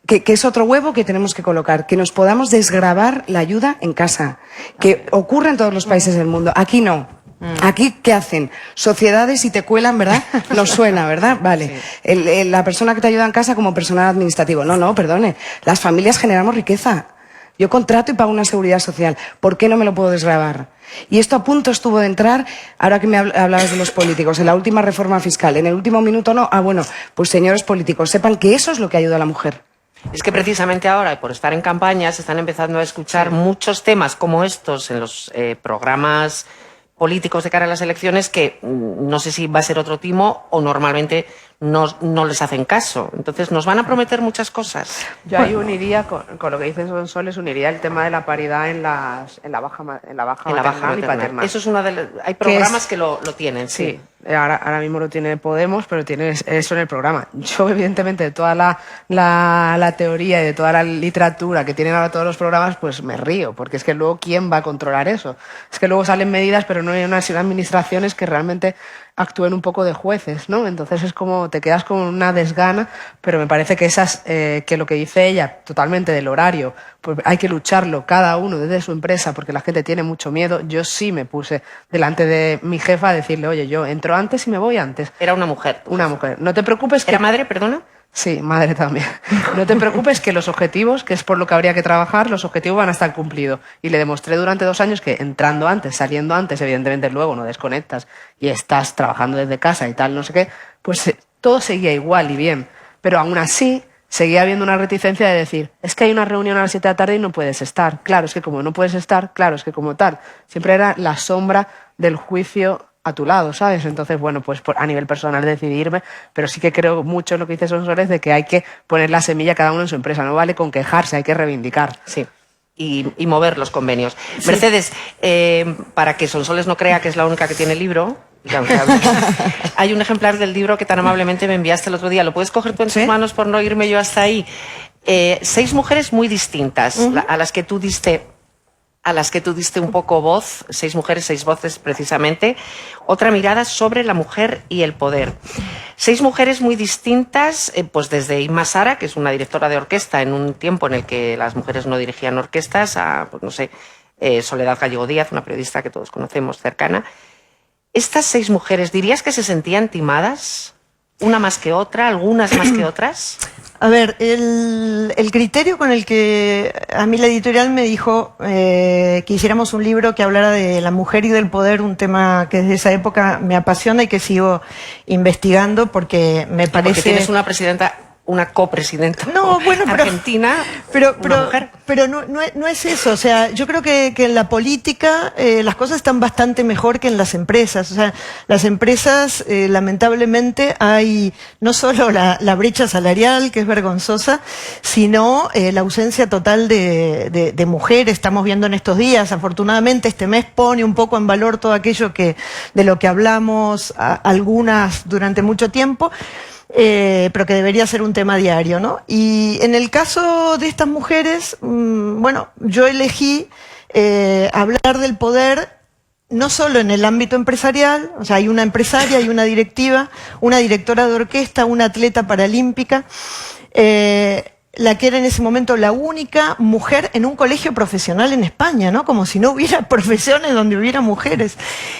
que es otro huevo que tenemos que colocar, que nos podamos desgravar la ayuda en casa, que ocurre en todos los países del mundo. Aquí no. Aquí, ¿qué hacen? Sociedades y te cuelan, ¿verdad? Nos suena, ¿verdad? Vale. La persona que te ayuda en casa como personal administrativo. No, perdone. Las familias generamos riqueza. Yo contrato y pago una seguridad social. ¿Por qué no me lo puedo desgravar? Y esto a punto estuvo de entrar, ahora que me hablabas de los políticos, en la última reforma fiscal. En el último minuto no. Bueno, pues señores políticos, sepan que eso es lo que ayuda a la mujer. Es que precisamente ahora, por estar en campaña, se están empezando a escuchar muchos temas como estos en los programas políticos de cara a las elecciones que no sé si va a ser otro timo o normalmente no les hacen caso. Entonces nos van a prometer muchas cosas. Yo ahí uniría, con lo que dice Sonsoles, uniría el tema de la paridad en la baja maternal y paternal. Eso es una de hay programas que lo tienen, sí. Ahora mismo lo tiene Podemos, pero tiene eso en el programa. Yo, evidentemente, de toda la teoría y de toda la literatura que tienen ahora todos los programas, pues me río, porque es que luego, ¿quién va a controlar eso? Es que luego salen medidas, pero no hay unas administraciones que realmente actúen un poco de jueces, ¿no? Entonces es como, te quedas con una desgana, pero me parece que que lo que dice ella, totalmente del horario, pues hay que lucharlo cada uno desde su empresa, porque la gente tiene mucho miedo. Yo sí me puse delante de mi jefa a decirle, oye, yo entro antes y me voy antes. Era una mujer. Una mujer. No te preocupes que... ¿Era madre, perdona? Sí, madre también. No te preocupes que los objetivos, que es por lo que habría que trabajar, los objetivos van a estar cumplidos. Y le demostré durante 2 años que entrando antes, saliendo antes, evidentemente luego no desconectas y estás trabajando desde casa y tal, no sé qué, pues todo seguía igual y bien. Pero aún así seguía habiendo una reticencia de decir, es que hay una reunión a las 7 de la tarde y no puedes estar. Claro, es que como no puedes estar, claro, es que como tal. Siempre era la sombra del juicio a tu lado, ¿sabes? Entonces, bueno, pues a nivel personal decidirme, pero sí que creo mucho en lo que dice Sonsoles de que hay que poner la semilla cada uno en su empresa, no vale con quejarse, hay que reivindicar. Sí. Y mover los convenios. Sí. Mercedes, para que Sonsoles no crea que es la única que tiene el libro, hay un ejemplar del libro que tan amablemente me enviaste el otro día. ¿Lo puedes coger tú en tus manos por no irme yo hasta ahí? 6 mujeres muy distintas a las que tú diste un poco voz, 6 mujeres, 6 voces precisamente, otra mirada sobre la mujer y el poder. 6 mujeres muy distintas, pues desde Inma Sara, que es una directora de orquesta en un tiempo en el que las mujeres no dirigían orquestas, a, pues no sé, Soledad Gallego Díaz, una periodista que todos conocemos cercana. Estas 6 mujeres, ¿dirías que se sentían timadas? ¿Una más que otra? ¿Algunas más que otras? A ver, el criterio con el que a mí la editorial me dijo que hiciéramos un libro que hablara de la mujer y del poder, un tema que desde esa época me apasiona y que sigo investigando porque me parece... Porque tienes una presidenta... una copresidenta argentina, pero mujer. Pero no es eso. O sea, yo creo que en la política las cosas están bastante mejor que en las empresas. O sea, las empresas, lamentablemente, hay no solo la brecha salarial, que es vergonzosa, sino la ausencia total de mujeres. Estamos viendo en estos días, afortunadamente, este mes pone un poco en valor todo aquello de lo que hablamos algunas durante mucho tiempo. Pero que debería ser un tema diario, ¿no? Y en el caso de estas mujeres, bueno, yo elegí hablar del poder no solo en el ámbito empresarial, o sea, hay una empresaria, hay una directiva, una directora de orquesta, una atleta paralímpica, la que era en ese momento la única mujer en un colegio profesional en España, ¿no? Como si no hubiera profesiones donde hubiera mujeres.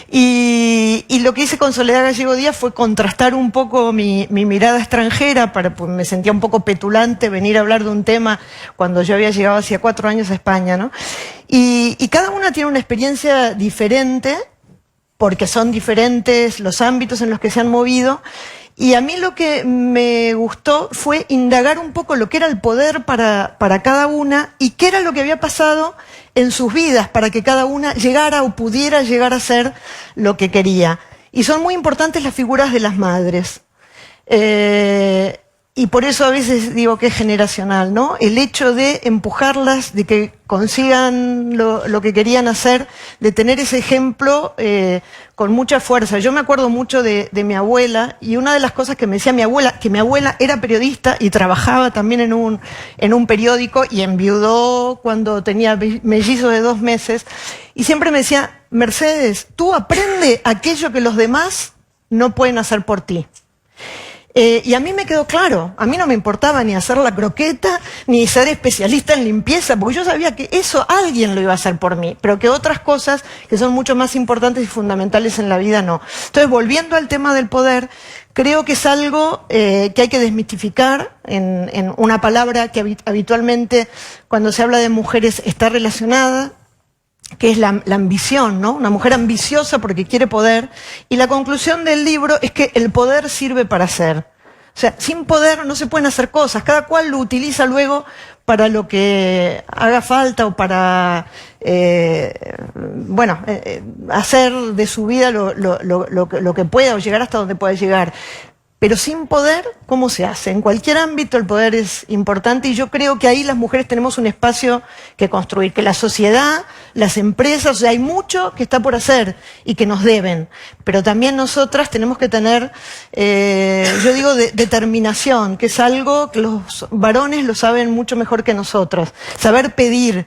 Y lo que hice con Soledad Gallego Díaz fue contrastar un poco mi mirada extranjera, pues me sentía un poco petulante venir a hablar de un tema cuando yo había llegado hacía 4 años a España, ¿no? Y cada una tiene una experiencia diferente, porque son diferentes los ámbitos en los que se han movido. Y a mí lo que me gustó fue indagar un poco lo que era el poder para cada una y qué era lo que había pasado en sus vidas para que cada una llegara o pudiera llegar a ser lo que quería. Y son muy importantes las figuras de las madres. Y por eso a veces digo que es generacional, ¿no? El hecho de empujarlas, de que consigan lo que querían hacer, de tener ese ejemplo con mucha fuerza. Yo me acuerdo mucho de mi abuela, y una de las cosas que me decía mi abuela, que mi abuela era periodista y trabajaba también en un periódico y enviudó cuando tenía mellizo de 2 meses, y siempre me decía, Mercedes, tú aprende aquello que los demás no pueden hacer por ti. Y a mí me quedó claro, a mí no me importaba ni hacer la croqueta, ni ser especialista en limpieza, porque yo sabía que eso alguien lo iba a hacer por mí, pero que otras cosas que son mucho más importantes y fundamentales en la vida no. Entonces, volviendo al tema del poder, creo que es algo que hay que desmitificar en una palabra que habitualmente cuando se habla de mujeres está relacionada, que es la ambición, ¿no? Una mujer ambiciosa porque quiere poder, y la conclusión del libro es que el poder sirve para hacer. O sea, sin poder no se pueden hacer cosas, cada cual lo utiliza luego para lo que haga falta o para, hacer de su vida lo que pueda o llegar hasta donde pueda llegar. Pero sin poder, ¿cómo se hace? En cualquier ámbito el poder es importante y yo creo que ahí las mujeres tenemos un espacio que construir, que la sociedad, las empresas, o sea, hay mucho que está por hacer y que nos deben, pero también nosotras tenemos que tener, yo digo, determinación, que es algo que los varones lo saben mucho mejor que nosotros. Saber pedir,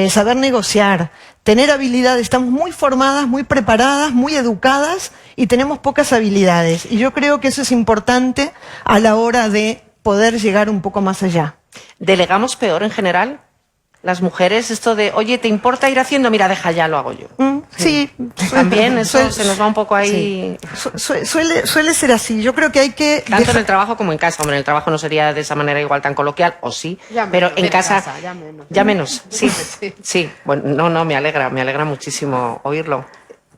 saber negociar, tener habilidades. Estamos muy formadas, muy preparadas, muy educadas y tenemos pocas habilidades. Y yo creo que eso es importante a la hora de poder llegar un poco más allá. ¿Delegamos peor en general? Las mujeres, esto de, oye, ¿te importa ir haciendo? Mira, deja, ya lo hago yo. Sí. También eso se nos va un poco ahí. Sí. Suele ser así. Yo creo que hay que... Tanto en el trabajo como en casa. Hombre, en el trabajo no sería de esa manera igual tan coloquial, o sí, pero en casa ya menos. Sí, sí. Bueno, no, me alegra muchísimo oírlo.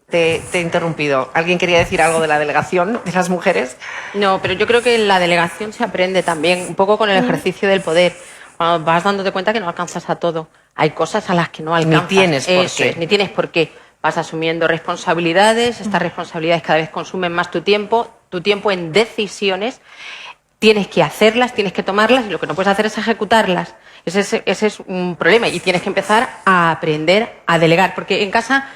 Te he interrumpido. ¿Alguien quería decir algo de la delegación de las mujeres? No, pero yo creo que la delegación se aprende también un poco con el ejercicio del poder. Cuando vas dándote cuenta que no alcanzas a todo. Hay cosas a las que no alcanzas. Ni tienes por qué. Ni tienes por qué. Vas asumiendo responsabilidades, estas responsabilidades cada vez consumen más tu tiempo en decisiones. Tienes que hacerlas, tienes que tomarlas y lo que no puedes hacer es ejecutarlas. Ese es un problema y tienes que empezar a aprender a delegar. Porque en casa...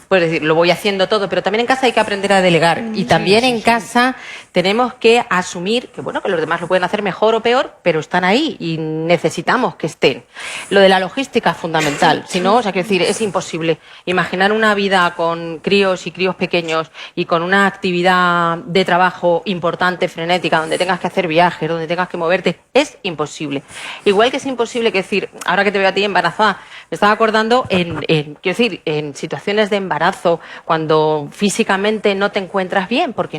Puedes decir, lo voy haciendo todo, pero también en casa hay que aprender a delegar. Y también en casa tenemos que asumir que, bueno, que los demás lo pueden hacer mejor o peor, pero están ahí y necesitamos que estén. Lo de la logística es fundamental. Si no, o sea, quiero decir, es imposible. Imaginar una vida con críos y críos pequeños y con una actividad de trabajo importante, frenética, donde tengas que hacer viajes, donde tengas que moverte, es imposible. Igual que es imposible, que decir, ahora que te veo a ti embarazada, me estaba acordando en situaciones de embarazo, cuando físicamente no te encuentras bien, porque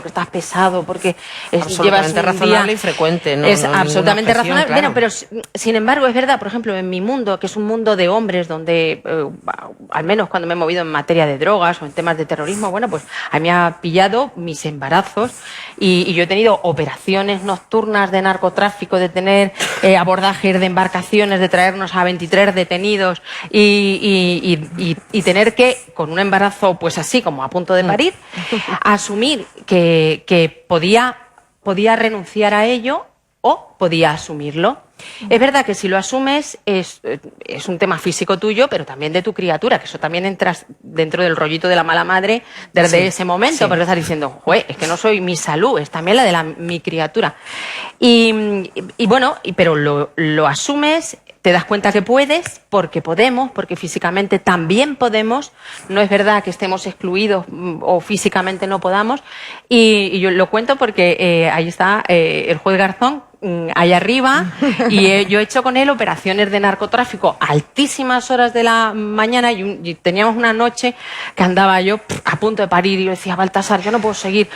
estás pesado, porque llevas un razonable día, y frecuente, ¿no? Es no absolutamente razonable. Claro. Bueno, pero sin embargo es verdad, por ejemplo, en mi mundo, que es un mundo de hombres, donde al menos cuando me he movido en materia de drogas o en temas de terrorismo, bueno, pues a mí me ha pillado mis embarazos y yo he tenido operaciones nocturnas de narcotráfico, de tener abordajes de embarcaciones, de traernos a 23 detenidos y tener que, con un embarazo pues así como a punto de parir, asumir que podía renunciar a ello o podía asumirlo. Es verdad que si lo asumes es un tema físico tuyo, pero también de tu criatura, que eso también entras dentro del rollito de la mala madre desde ese momento, porque estás diciendo, es que no soy mi salud, es también la de mi criatura. Pero lo asumes, te das cuenta que puedes, porque podemos, porque físicamente también podemos. No es verdad que estemos excluidos o físicamente no podamos. Y yo lo cuento porque ahí está el juez Garzón, allá arriba, y yo he hecho con él operaciones de narcotráfico a altísimas horas de la mañana y teníamos una noche que andaba yo a punto de parir y yo decía, Baltasar, yo no puedo seguir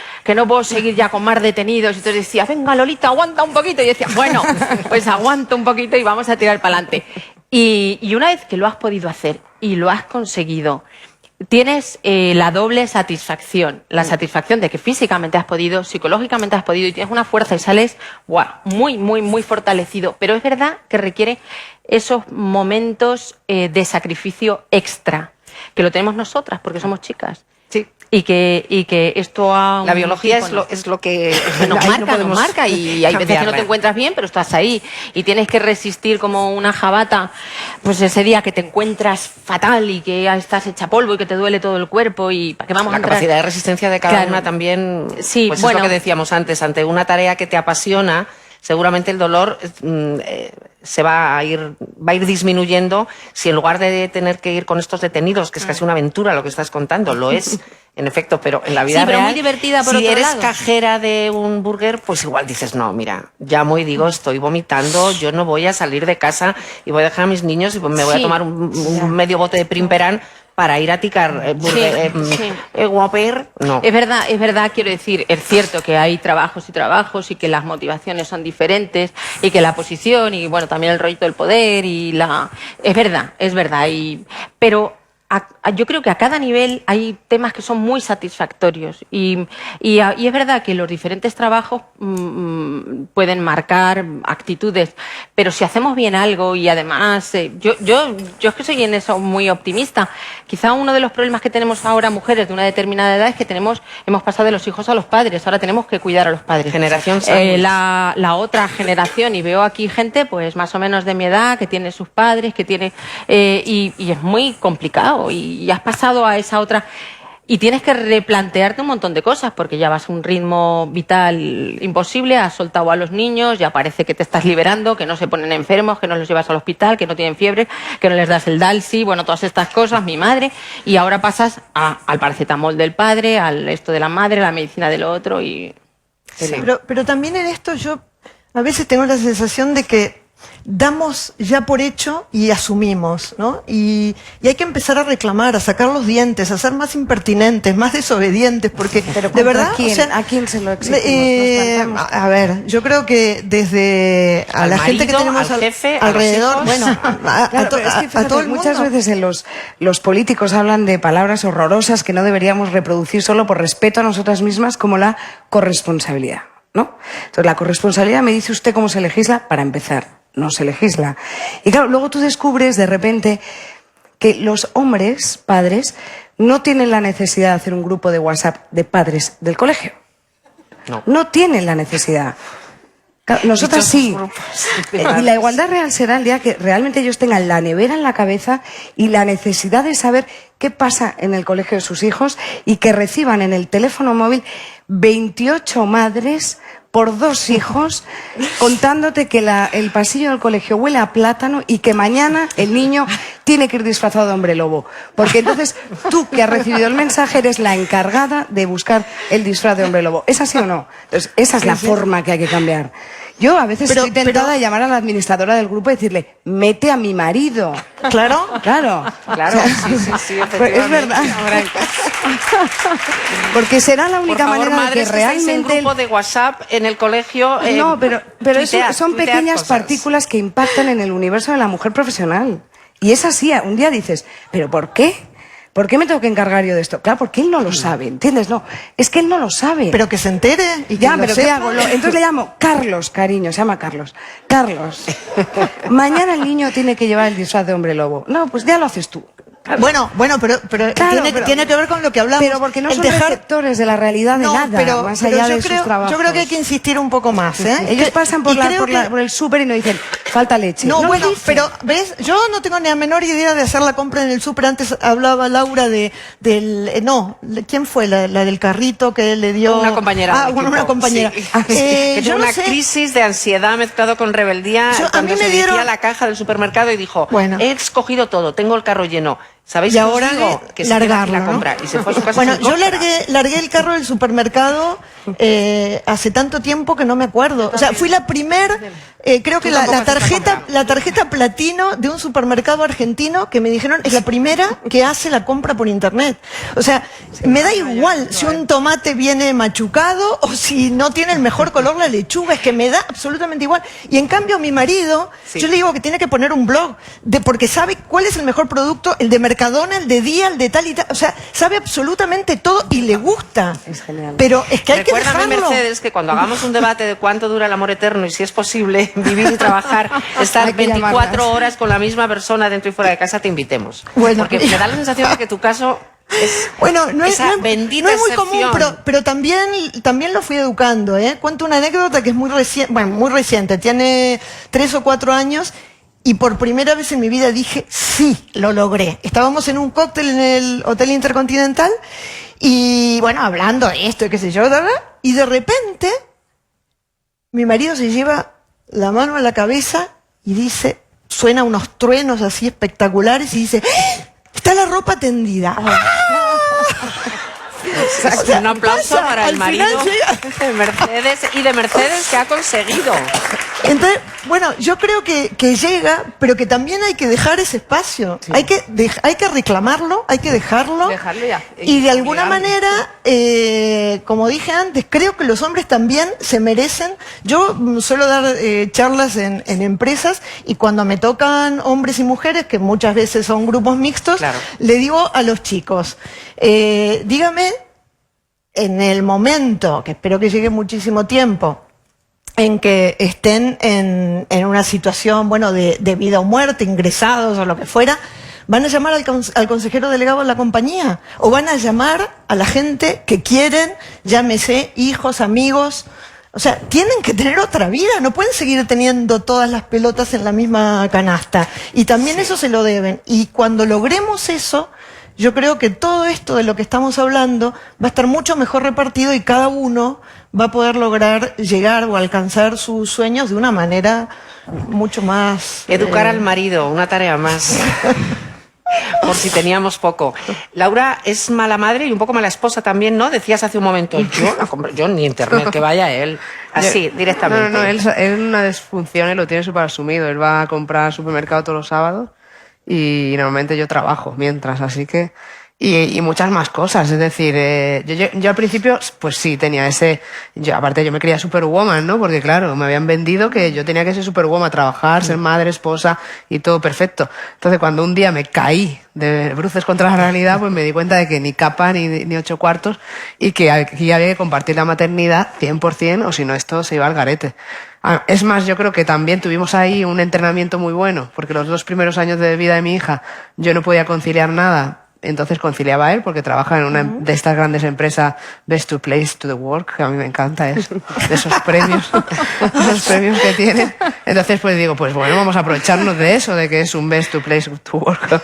ya con más detenidos. Y entonces decía, venga Lolita, aguanta un poquito. Y yo decía, bueno, pues aguanto un poquito y vamos a tirar para adelante. Y una vez que lo has podido hacer y lo has conseguido, tienes la doble satisfacción. La satisfacción de que físicamente has podido, psicológicamente has podido y tienes una fuerza y sales muy, muy, muy fortalecido. Pero es verdad que requiere esos momentos de sacrificio extra, que lo tenemos nosotras porque somos chicas. Sí. Y que esto a La biología tipo es lo que nos ahí marca, podemos nos marca, y hay veces que no cambiarla. te encuentras bien, pero estás ahí y tienes que resistir como una jabata, pues ese día que te encuentras fatal y que ya estás hecha polvo y que te duele todo el cuerpo y para qué vamos a La entrar. capacidad de resistencia de cada Claro. una también, Sí, pues bueno. es lo que decíamos antes, ante una tarea que te apasiona, seguramente el dolor se va a ir disminuyendo si en lugar de tener que ir con estos detenidos, que es casi una aventura lo que estás contando, lo es, en efecto, pero en la vida Sí, pero real, muy divertida por si otro eres lado. cajera de un burger, pues igual dices, no, mira, llamo y digo, estoy vomitando, yo no voy a salir de casa y voy a dejar a mis niños y me voy a Sí. tomar un medio bote de Primperán para ir a ticar burger, sí. Whopper, no. Es verdad, quiero decir, es cierto que hay trabajos y trabajos y que las motivaciones son diferentes y que la posición y bueno, también el rollito del poder y la... Es verdad, pero yo creo que a cada nivel hay temas que son muy satisfactorios y es verdad que los diferentes trabajos pueden marcar actitudes, pero si hacemos bien algo y además yo es que soy en eso muy optimista. Quizá uno de los problemas que tenemos ahora mujeres de una determinada edad es que hemos pasado de los hijos a los padres, ahora tenemos que cuidar a los padres. Generación sándwich. La otra generación, y veo aquí gente pues más o menos de mi edad que tiene sus padres, que tiene y es muy complicado y has pasado a esa otra y tienes que replantearte un montón de cosas porque ya vas a un ritmo vital imposible, has soltado a los niños, ya parece que te estás liberando, que no se ponen enfermos, que no los llevas al hospital, que no tienen fiebre, que no les das el Dalsi, bueno, todas estas cosas, mi madre, y ahora pasas al paracetamol del padre, al esto de la madre, la medicina del otro y... Sí. Pero también en esto yo a veces tengo la sensación de que damos ya por hecho y asumimos, ¿no? Y hay que empezar a reclamar, a sacar los dientes, a ser más impertinentes, más desobedientes, porque Pero de verdad, ¿quién? o sea, ¿A quién se lo exigimos? Nos a ver, yo creo que desde a Al la gente que marido, tenemos al jefe, a los alrededor, hijos. bueno, Claro, pero es que fíjate, todo el muchas mundo. veces los políticos hablan de palabras horrorosas que no deberíamos reproducir solo por respeto a nosotras mismas, como la corresponsabilidad, ¿no? Entonces, la corresponsabilidad, me dice usted cómo se legisla, para empezar, no se legisla. Y claro, luego tú descubres de repente que los hombres, padres, no tienen la necesidad de hacer un grupo de WhatsApp de padres del colegio. No. No tienen la necesidad. Claro, nosotras sí. Y la igualdad real será el día que realmente ellos tengan la nevera en la cabeza y la necesidad de saber qué pasa en el colegio de sus hijos y que reciban en el teléfono móvil 28 madres por 2 hijos contándote que el pasillo del colegio huele a plátano y que mañana el niño tiene que ir disfrazado de hombre lobo. Porque entonces tú, que has recibido el mensaje, eres la encargada de buscar el disfraz de hombre lobo. ¿Es así o no? Entonces, esa es la forma que hay que cambiar. Yo a veces estoy tentada de llamar a la administradora del grupo y decirle, mete a mi marido. Claro. Claro. Claro, sí, efectivamente. Es verdad. Porque será la única Por favor, manera de que madres que estáis en realmente... grupo de WhatsApp en el colegio. No, pero tuitead, son tuitead pequeñas cosas. partículas que impactan en el universo de la mujer profesional. Y es así, un día dices, ¿pero por qué? ¿Por qué me tengo que encargar yo de esto? Claro, porque él no lo sabe, ¿entiendes? No, es que él no lo sabe. Pero que se entere y que Ya, lo pero ¿qué sepa. hago? Entonces le llamo Carlos, cariño, se llama Carlos. Carlos, mañana el niño tiene que llevar el disfraz de hombre lobo. No, pues ya lo haces tú. Bueno, pero Claro, tiene que ver con lo que hablamos. Pero porque no El son dejar- receptores de la realidad de No, nada, pero, más pero allá yo de creo, sus trabajos. Yo creo que hay que insistir un poco más, ¿eh? Ellos pasan por, Y creo que- por el súper y nos dicen, falta leche. No, lo bueno, dicen. pero, ¿ves? Yo no tengo ni la menor idea de hacer la compra en el súper. Antes hablaba Laura ¿quién fue? La del carrito que le dio... Una compañera. Ah, del bueno, equipo, una compañera. sí. Que Yo tuvo no una sé. crisis de ansiedad mezclado con rebeldía A cuando mí me se dirigía dieron- a la caja del supermercado y dijo, Bueno. he escogido todo, tengo el carro lleno. ¿Sabéis Y qué os ahora digo? Que se queda aquí largarlo, la ¿no? compra. Y se fue a su casa Bueno, sin yo compra. largué el carro del supermercado hace tanto tiempo que no me acuerdo. O sea, fui la creo que Tú tampoco has hecho compra. la tarjeta platino de un supermercado argentino que me dijeron es la primera que hace la compra por internet. O sea, me da igual si un tomate viene machucado o si no tiene el mejor color la lechuga, es que me da absolutamente igual. Y en cambio mi marido, Sí. yo le digo que tiene que poner un blog porque sabe cuál es el mejor producto, el de mercado Mercadona, el de día, el de tal y tal. O sea, sabe absolutamente todo y le gusta. Es genial. Pero es que hay que Recuérdame, dejarlo. Mercedes, que cuando hagamos un debate de cuánto dura el amor eterno y si es posible vivir y trabajar, estar Hay que 24 llamarlas. horas con la misma persona dentro y fuera de casa, te invitemos. Bueno. Porque me da la sensación de que tu caso es Bueno, no es, esa no es- bendita no es muy común, excepción. pero también lo fui educando, ¿eh? Cuento una anécdota que es muy reciente, bueno, muy reciente, tiene 3 o 4 años, y por primera vez en mi vida dije, sí, lo logré. Estábamos en un cóctel en el Hotel Intercontinental, y bueno, hablando de esto y qué sé yo, ¿verdad? Y de repente, mi marido se lleva la mano a la cabeza y dice, suena unos truenos así espectaculares, y dice, ¡Ah! Está la ropa tendida. Un aplauso pasa, para el al marido final de Mercedes y de Mercedes que ha conseguido. Entonces, bueno, yo creo que llega, pero que también hay que dejar ese espacio. Hay que reclamarlo, hay que dejarlo. Dejarlo ya. Y de alguna Obligarlo. manera, como dije antes, creo que los hombres también se merecen. Yo suelo dar charlas en empresas, y cuando me tocan hombres y mujeres, que muchas veces son grupos mixtos, Claro. le digo a los chicos, dígame, en el momento, que espero que llegue muchísimo tiempo, en que estén en una situación, bueno, de vida o muerte, ingresados o lo que fuera, ¿van a llamar al consejero delegado de la compañía? ¿O van a llamar a la gente que quieren, llámese hijos, amigos? O sea, tienen que tener otra vida, no pueden seguir teniendo todas las pelotas en la misma canasta. Y también eso se lo deben. Y cuando logremos eso, yo creo que todo esto de lo que estamos hablando va a estar mucho mejor repartido, y cada uno va a poder lograr llegar o alcanzar sus sueños de una manera mucho más... Educar al marido, una tarea más. Por si teníamos poco. Laura es mala madre y un poco mala esposa también, ¿no? Decías hace un momento, yo ni internet, que vaya él. Así, directamente. No, él una disfunción, él lo tiene súper asumido. Él va a comprar al supermercado todos los sábados y normalmente yo trabajo mientras, así que... Y muchas más cosas, es decir, yo al principio, pues sí, tenía ese... Aparte yo me creía superwoman, ¿no? Porque claro, me habían vendido que yo tenía que ser superwoman, trabajar, ser madre, esposa y todo perfecto. Entonces cuando un día me caí de bruces contra la realidad, pues me di cuenta de que ni capa ni 8 cuartos, y que aquí había que compartir la maternidad 100%, o si no esto se iba al garete. Es más, yo creo que también tuvimos ahí un entrenamiento muy bueno, porque los 2 primeros años de vida de mi hija yo no podía conciliar nada. Entonces conciliaba a él, porque trabaja en una de estas grandes empresas, Best to Place to the Work, que a mí me encanta, es de esos premios que tienen. Entonces pues digo, pues bueno, vamos a aprovecharnos de eso, de que es un Best to Place to Work.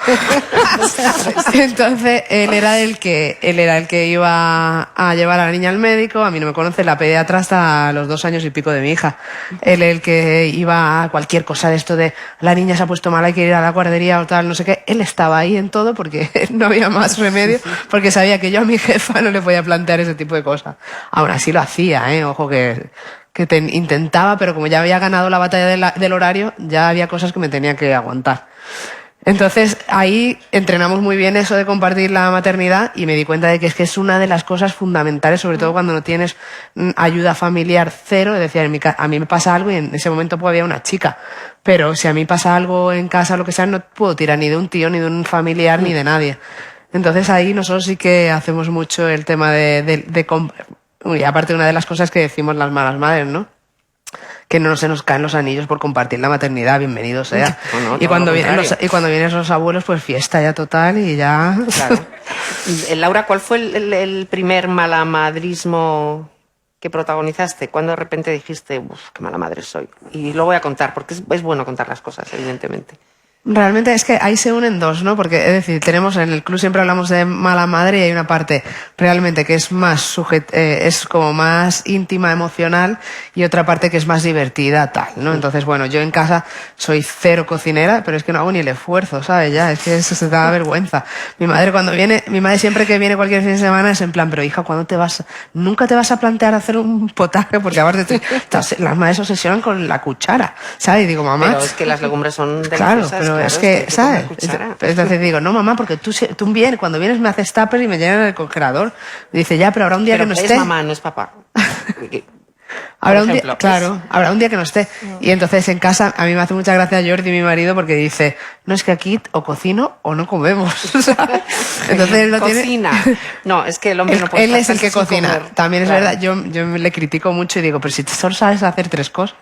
Entonces él era el que iba a llevar a la niña al médico. A mí no me conoce, la pediatra hasta los 2 años y pico de mi hija. Él el que iba a cualquier cosa de esto de la niña se ha puesto mal, hay que ir a la guardería o tal, no sé qué. Él estaba ahí en todo, porque no había más remedio, porque sabía que yo a mi jefa no le podía plantear ese tipo de cosas. Aún así lo hacía, ojo, que intentaba, pero como ya había ganado la batalla del horario, ya había cosas que me tenía que aguantar. Entonces ahí entrenamos muy bien eso de compartir la maternidad, y me di cuenta de que es una de las cosas fundamentales, sobre todo cuando no tienes ayuda familiar cero. Es decir, a mí me pasa algo y en ese momento pues había una chica, pero si a mí pasa algo en casa, lo que sea, no puedo tirar ni de un tío, ni de un familiar, ni de nadie. Entonces ahí nosotros sí que hacemos mucho el tema y aparte, una de las cosas que decimos las malas madres, ¿no? Que no se nos caen los anillos por compartir la maternidad, bienvenido sea. No, y cuando contrario. vienen los abuelos, pues fiesta ya total y ya... Claro. Laura, ¿cuál fue el primer malamadrismo que protagonizaste? ¿Cuándo de repente dijiste, uff, qué mala madre soy? Y lo voy a contar, porque es bueno contar las cosas, evidentemente. Realmente es que ahí se unen dos, ¿no? Porque, es decir, tenemos en el club siempre hablamos de mala madre, y hay una parte realmente que es más es como más íntima, emocional, y otra parte que es más divertida, tal, ¿no? Entonces, bueno, yo en casa soy cero cocinera, pero es que no hago ni el esfuerzo, ¿sabes? Ya, es que eso se da vergüenza. Mi madre siempre que viene cualquier fin de semana es en plan, pero hija, nunca te vas a plantear hacer un potaje? Porque aparte las madres se obsesionan con la cuchara, ¿sabes? Y digo, mamá... Pero es que las legumbres son deliciosas. Claro, pero es que, ¿sabes? Cuchara. Entonces digo, no, mamá, porque tú vienes, cuando vienes me haces tupper y me llenan el congelador. Y dice, ya, pero habrá un día Pero que no es esté. mamá, no es papá. Habrá por un ejemplo. día, claro, habrá un día que no esté. Y entonces en casa a mí me hace mucha gracia Jordi, mi marido, porque dice, no, es que aquí o cocino o no comemos. ¿Sabes? Entonces él lo Cocina. No, es que el hombre no puede él es el estar que sin cocina. comer. También es Claro. verdad, yo le critico mucho y digo, pero si solo sabes hacer 3 cosas.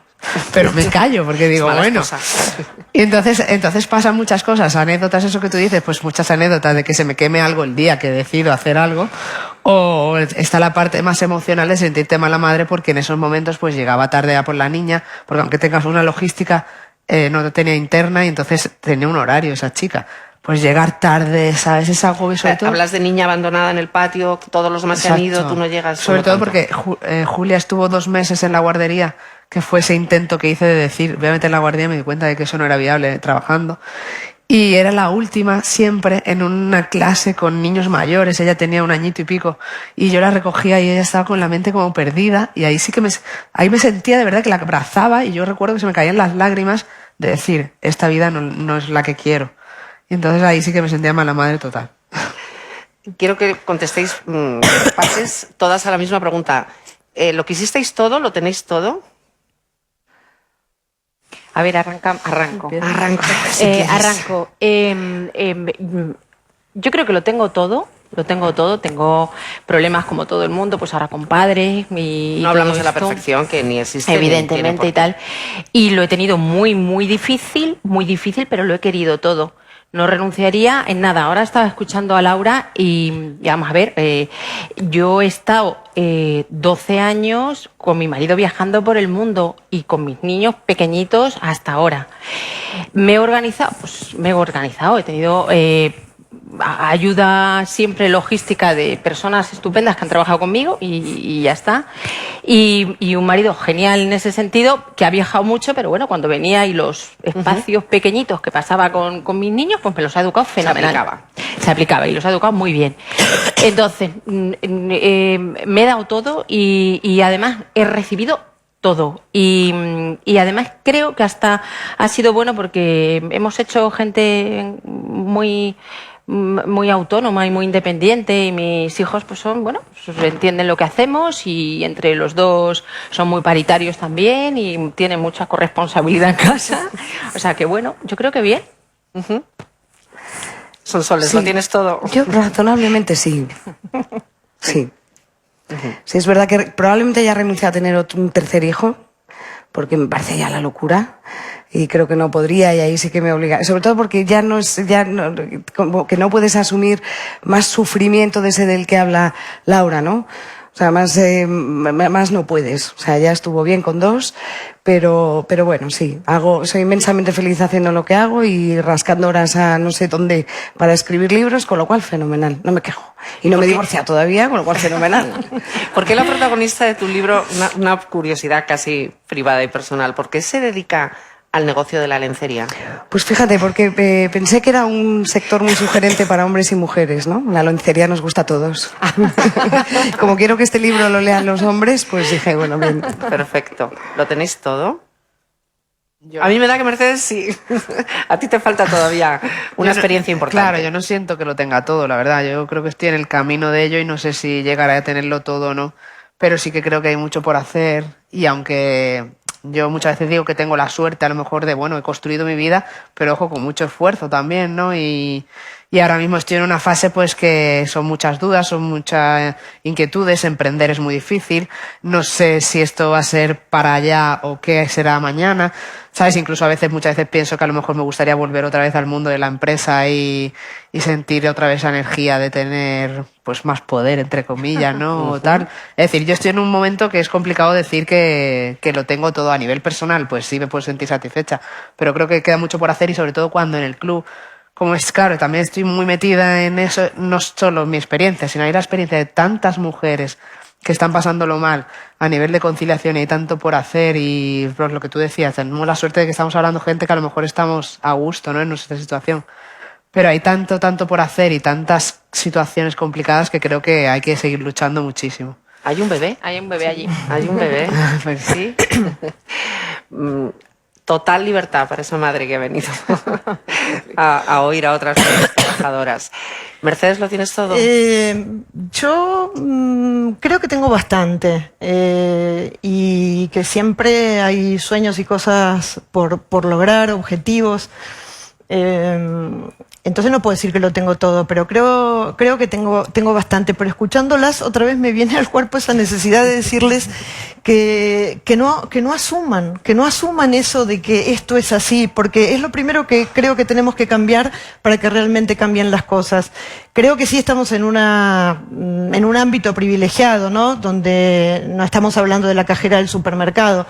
Pero me callo porque digo, Es mala bueno. excusa. Y entonces pasan muchas cosas, anécdotas, eso que tú dices, pues muchas anécdotas de que se me queme algo el día que decido hacer algo. O está la parte más emocional de sentirte mala madre porque en esos momentos pues llegaba tarde a por la niña, porque aunque tengas una logística, no tenía interna y entonces tenía un horario esa chica. Pues llegar tarde, ¿sabes? Es algo sobre todo... Hablas de niña abandonada en el patio, todos los demás se han ido, Exacto. tú no llegas. Sobre no todo tanto. porque Julia estuvo 2 meses en la guardería, que fue ese intento que hice de decir, voy a meter en la guardería, me di cuenta de que eso no era viable trabajando. Y era la última siempre en una clase con niños mayores, ella tenía 1 añito y pico, y yo la recogía y ella estaba con la mente como perdida, y ahí sí que ahí me sentía de verdad que la abrazaba, y yo recuerdo que se me caían las lágrimas de decir, esta vida no es la que quiero. Y entonces ahí sí que me sentía mala madre total. Quiero que contestéis, pases todas a la misma pregunta. ¿Lo quisisteis todo? ¿Lo tenéis todo? A ver, arranco. Arranca. si quieres. Arranco. Yo creo que lo tengo todo. Tengo problemas como todo el mundo, pues ahora con padres y No hablamos todo de la esto. perfección, que ni existe. ni tiene Evidentemente por y qué. tal. Y lo he tenido muy difícil, pero lo he querido todo. No renunciaría en nada. Ahora estaba escuchando a Laura y vamos a ver, yo he estado 12 años con mi marido viajando por el mundo y con mis niños pequeñitos hasta ahora. Me he organizado, he tenido ayuda siempre logística de personas estupendas que han trabajado conmigo y ya está. Y un marido genial en ese sentido, que ha viajado mucho, pero bueno, cuando venía y los espacios pequeñitos que pasaba con mis niños, pues me los ha educado fenomenal. Se aplicaba y los ha educado muy bien. Entonces, me he dado todo y además he recibido todo. Y además creo que hasta ha sido bueno porque hemos hecho gente muy autónoma y muy independiente y mis hijos pues entienden lo que hacemos y entre los dos son muy paritarios también y tienen mucha corresponsabilidad en casa. O sea que bueno, yo creo que bien. Sonsoles, Sí. ¿lo tienes todo? Yo razonablemente sí. Sí. Sí, es verdad que probablemente haya renunciado a tener un tercer hijo, porque me parece ya la locura. Y creo que no podría, y ahí sí que me obliga. Sobre todo porque como que no puedes asumir más sufrimiento de ese del que habla Laura, ¿no? O sea, más no puedes. O sea, ya estuvo bien con 2, pero bueno, sí. Soy inmensamente feliz haciendo lo que hago y rascando horas a no sé dónde para escribir libros, con lo cual fenomenal. No me quejo. Y no me he divorciado todavía, con lo cual fenomenal. ¿Por qué la protagonista de tu libro, una curiosidad casi privada y personal, por qué se dedica al negocio de la lencería? Pues fíjate, porque pensé que era un sector muy sugerente para hombres y mujeres, ¿no? La lencería nos gusta a todos. Como quiero que este libro lo lean los hombres, pues dije, bueno, bien. Perfecto. ¿Lo tenéis todo? A mí me da que Mercedes sí. A ti te falta todavía una experiencia importante. Claro, yo no siento que lo tenga todo, la verdad. Yo creo que estoy en el camino de ello y no sé si llegaré a tenerlo todo o no. Pero sí que creo que hay mucho por hacer y aunque yo muchas veces digo que tengo la suerte a lo mejor de, bueno, he construido mi vida, pero ojo, con mucho esfuerzo también, ¿no? Y ahora mismo estoy en una fase pues que son muchas dudas, son muchas inquietudes, emprender es muy difícil, no sé si esto va a ser para allá o qué será mañana, ¿sabes? Incluso muchas veces pienso que a lo mejor me gustaría volver otra vez al mundo de la empresa y sentir otra vez esa energía de tener pues más poder, entre comillas, ¿no? O tal. Es decir, yo estoy en un momento que es complicado decir que lo tengo todo a nivel personal, pues sí me puedo sentir satisfecha, pero creo que queda mucho por hacer y sobre todo cuando en el club, como es claro, también estoy muy metida en eso, no solo mi experiencia, sino hay la experiencia de tantas mujeres que están pasándolo mal a nivel de conciliación y hay tanto por hacer y pues, lo que tú decías, tenemos la suerte de que estamos hablando gente que a lo mejor estamos a gusto, ¿no? En nuestra situación. Pero hay tanto por hacer y tantas situaciones complicadas que creo que hay que seguir luchando muchísimo. ¿Hay un bebé? Hay un bebé allí. Hay un bebé. Sí. Total libertad para esa madre que ha venido a oír a otras mujeres trabajadoras. Mercedes, ¿lo tienes todo? Yo creo que tengo bastante y que siempre hay sueños y cosas por lograr, objetivos. Entonces no puedo decir que lo tengo todo, pero creo que tengo bastante. Pero escuchándolas, otra vez me viene al cuerpo esa necesidad de decirles que no asuman eso de que esto es así, porque es lo primero que creo que tenemos que cambiar para que realmente cambien las cosas. Creo que sí estamos en un ámbito privilegiado, ¿no? Donde no estamos hablando de la cajera del supermercado.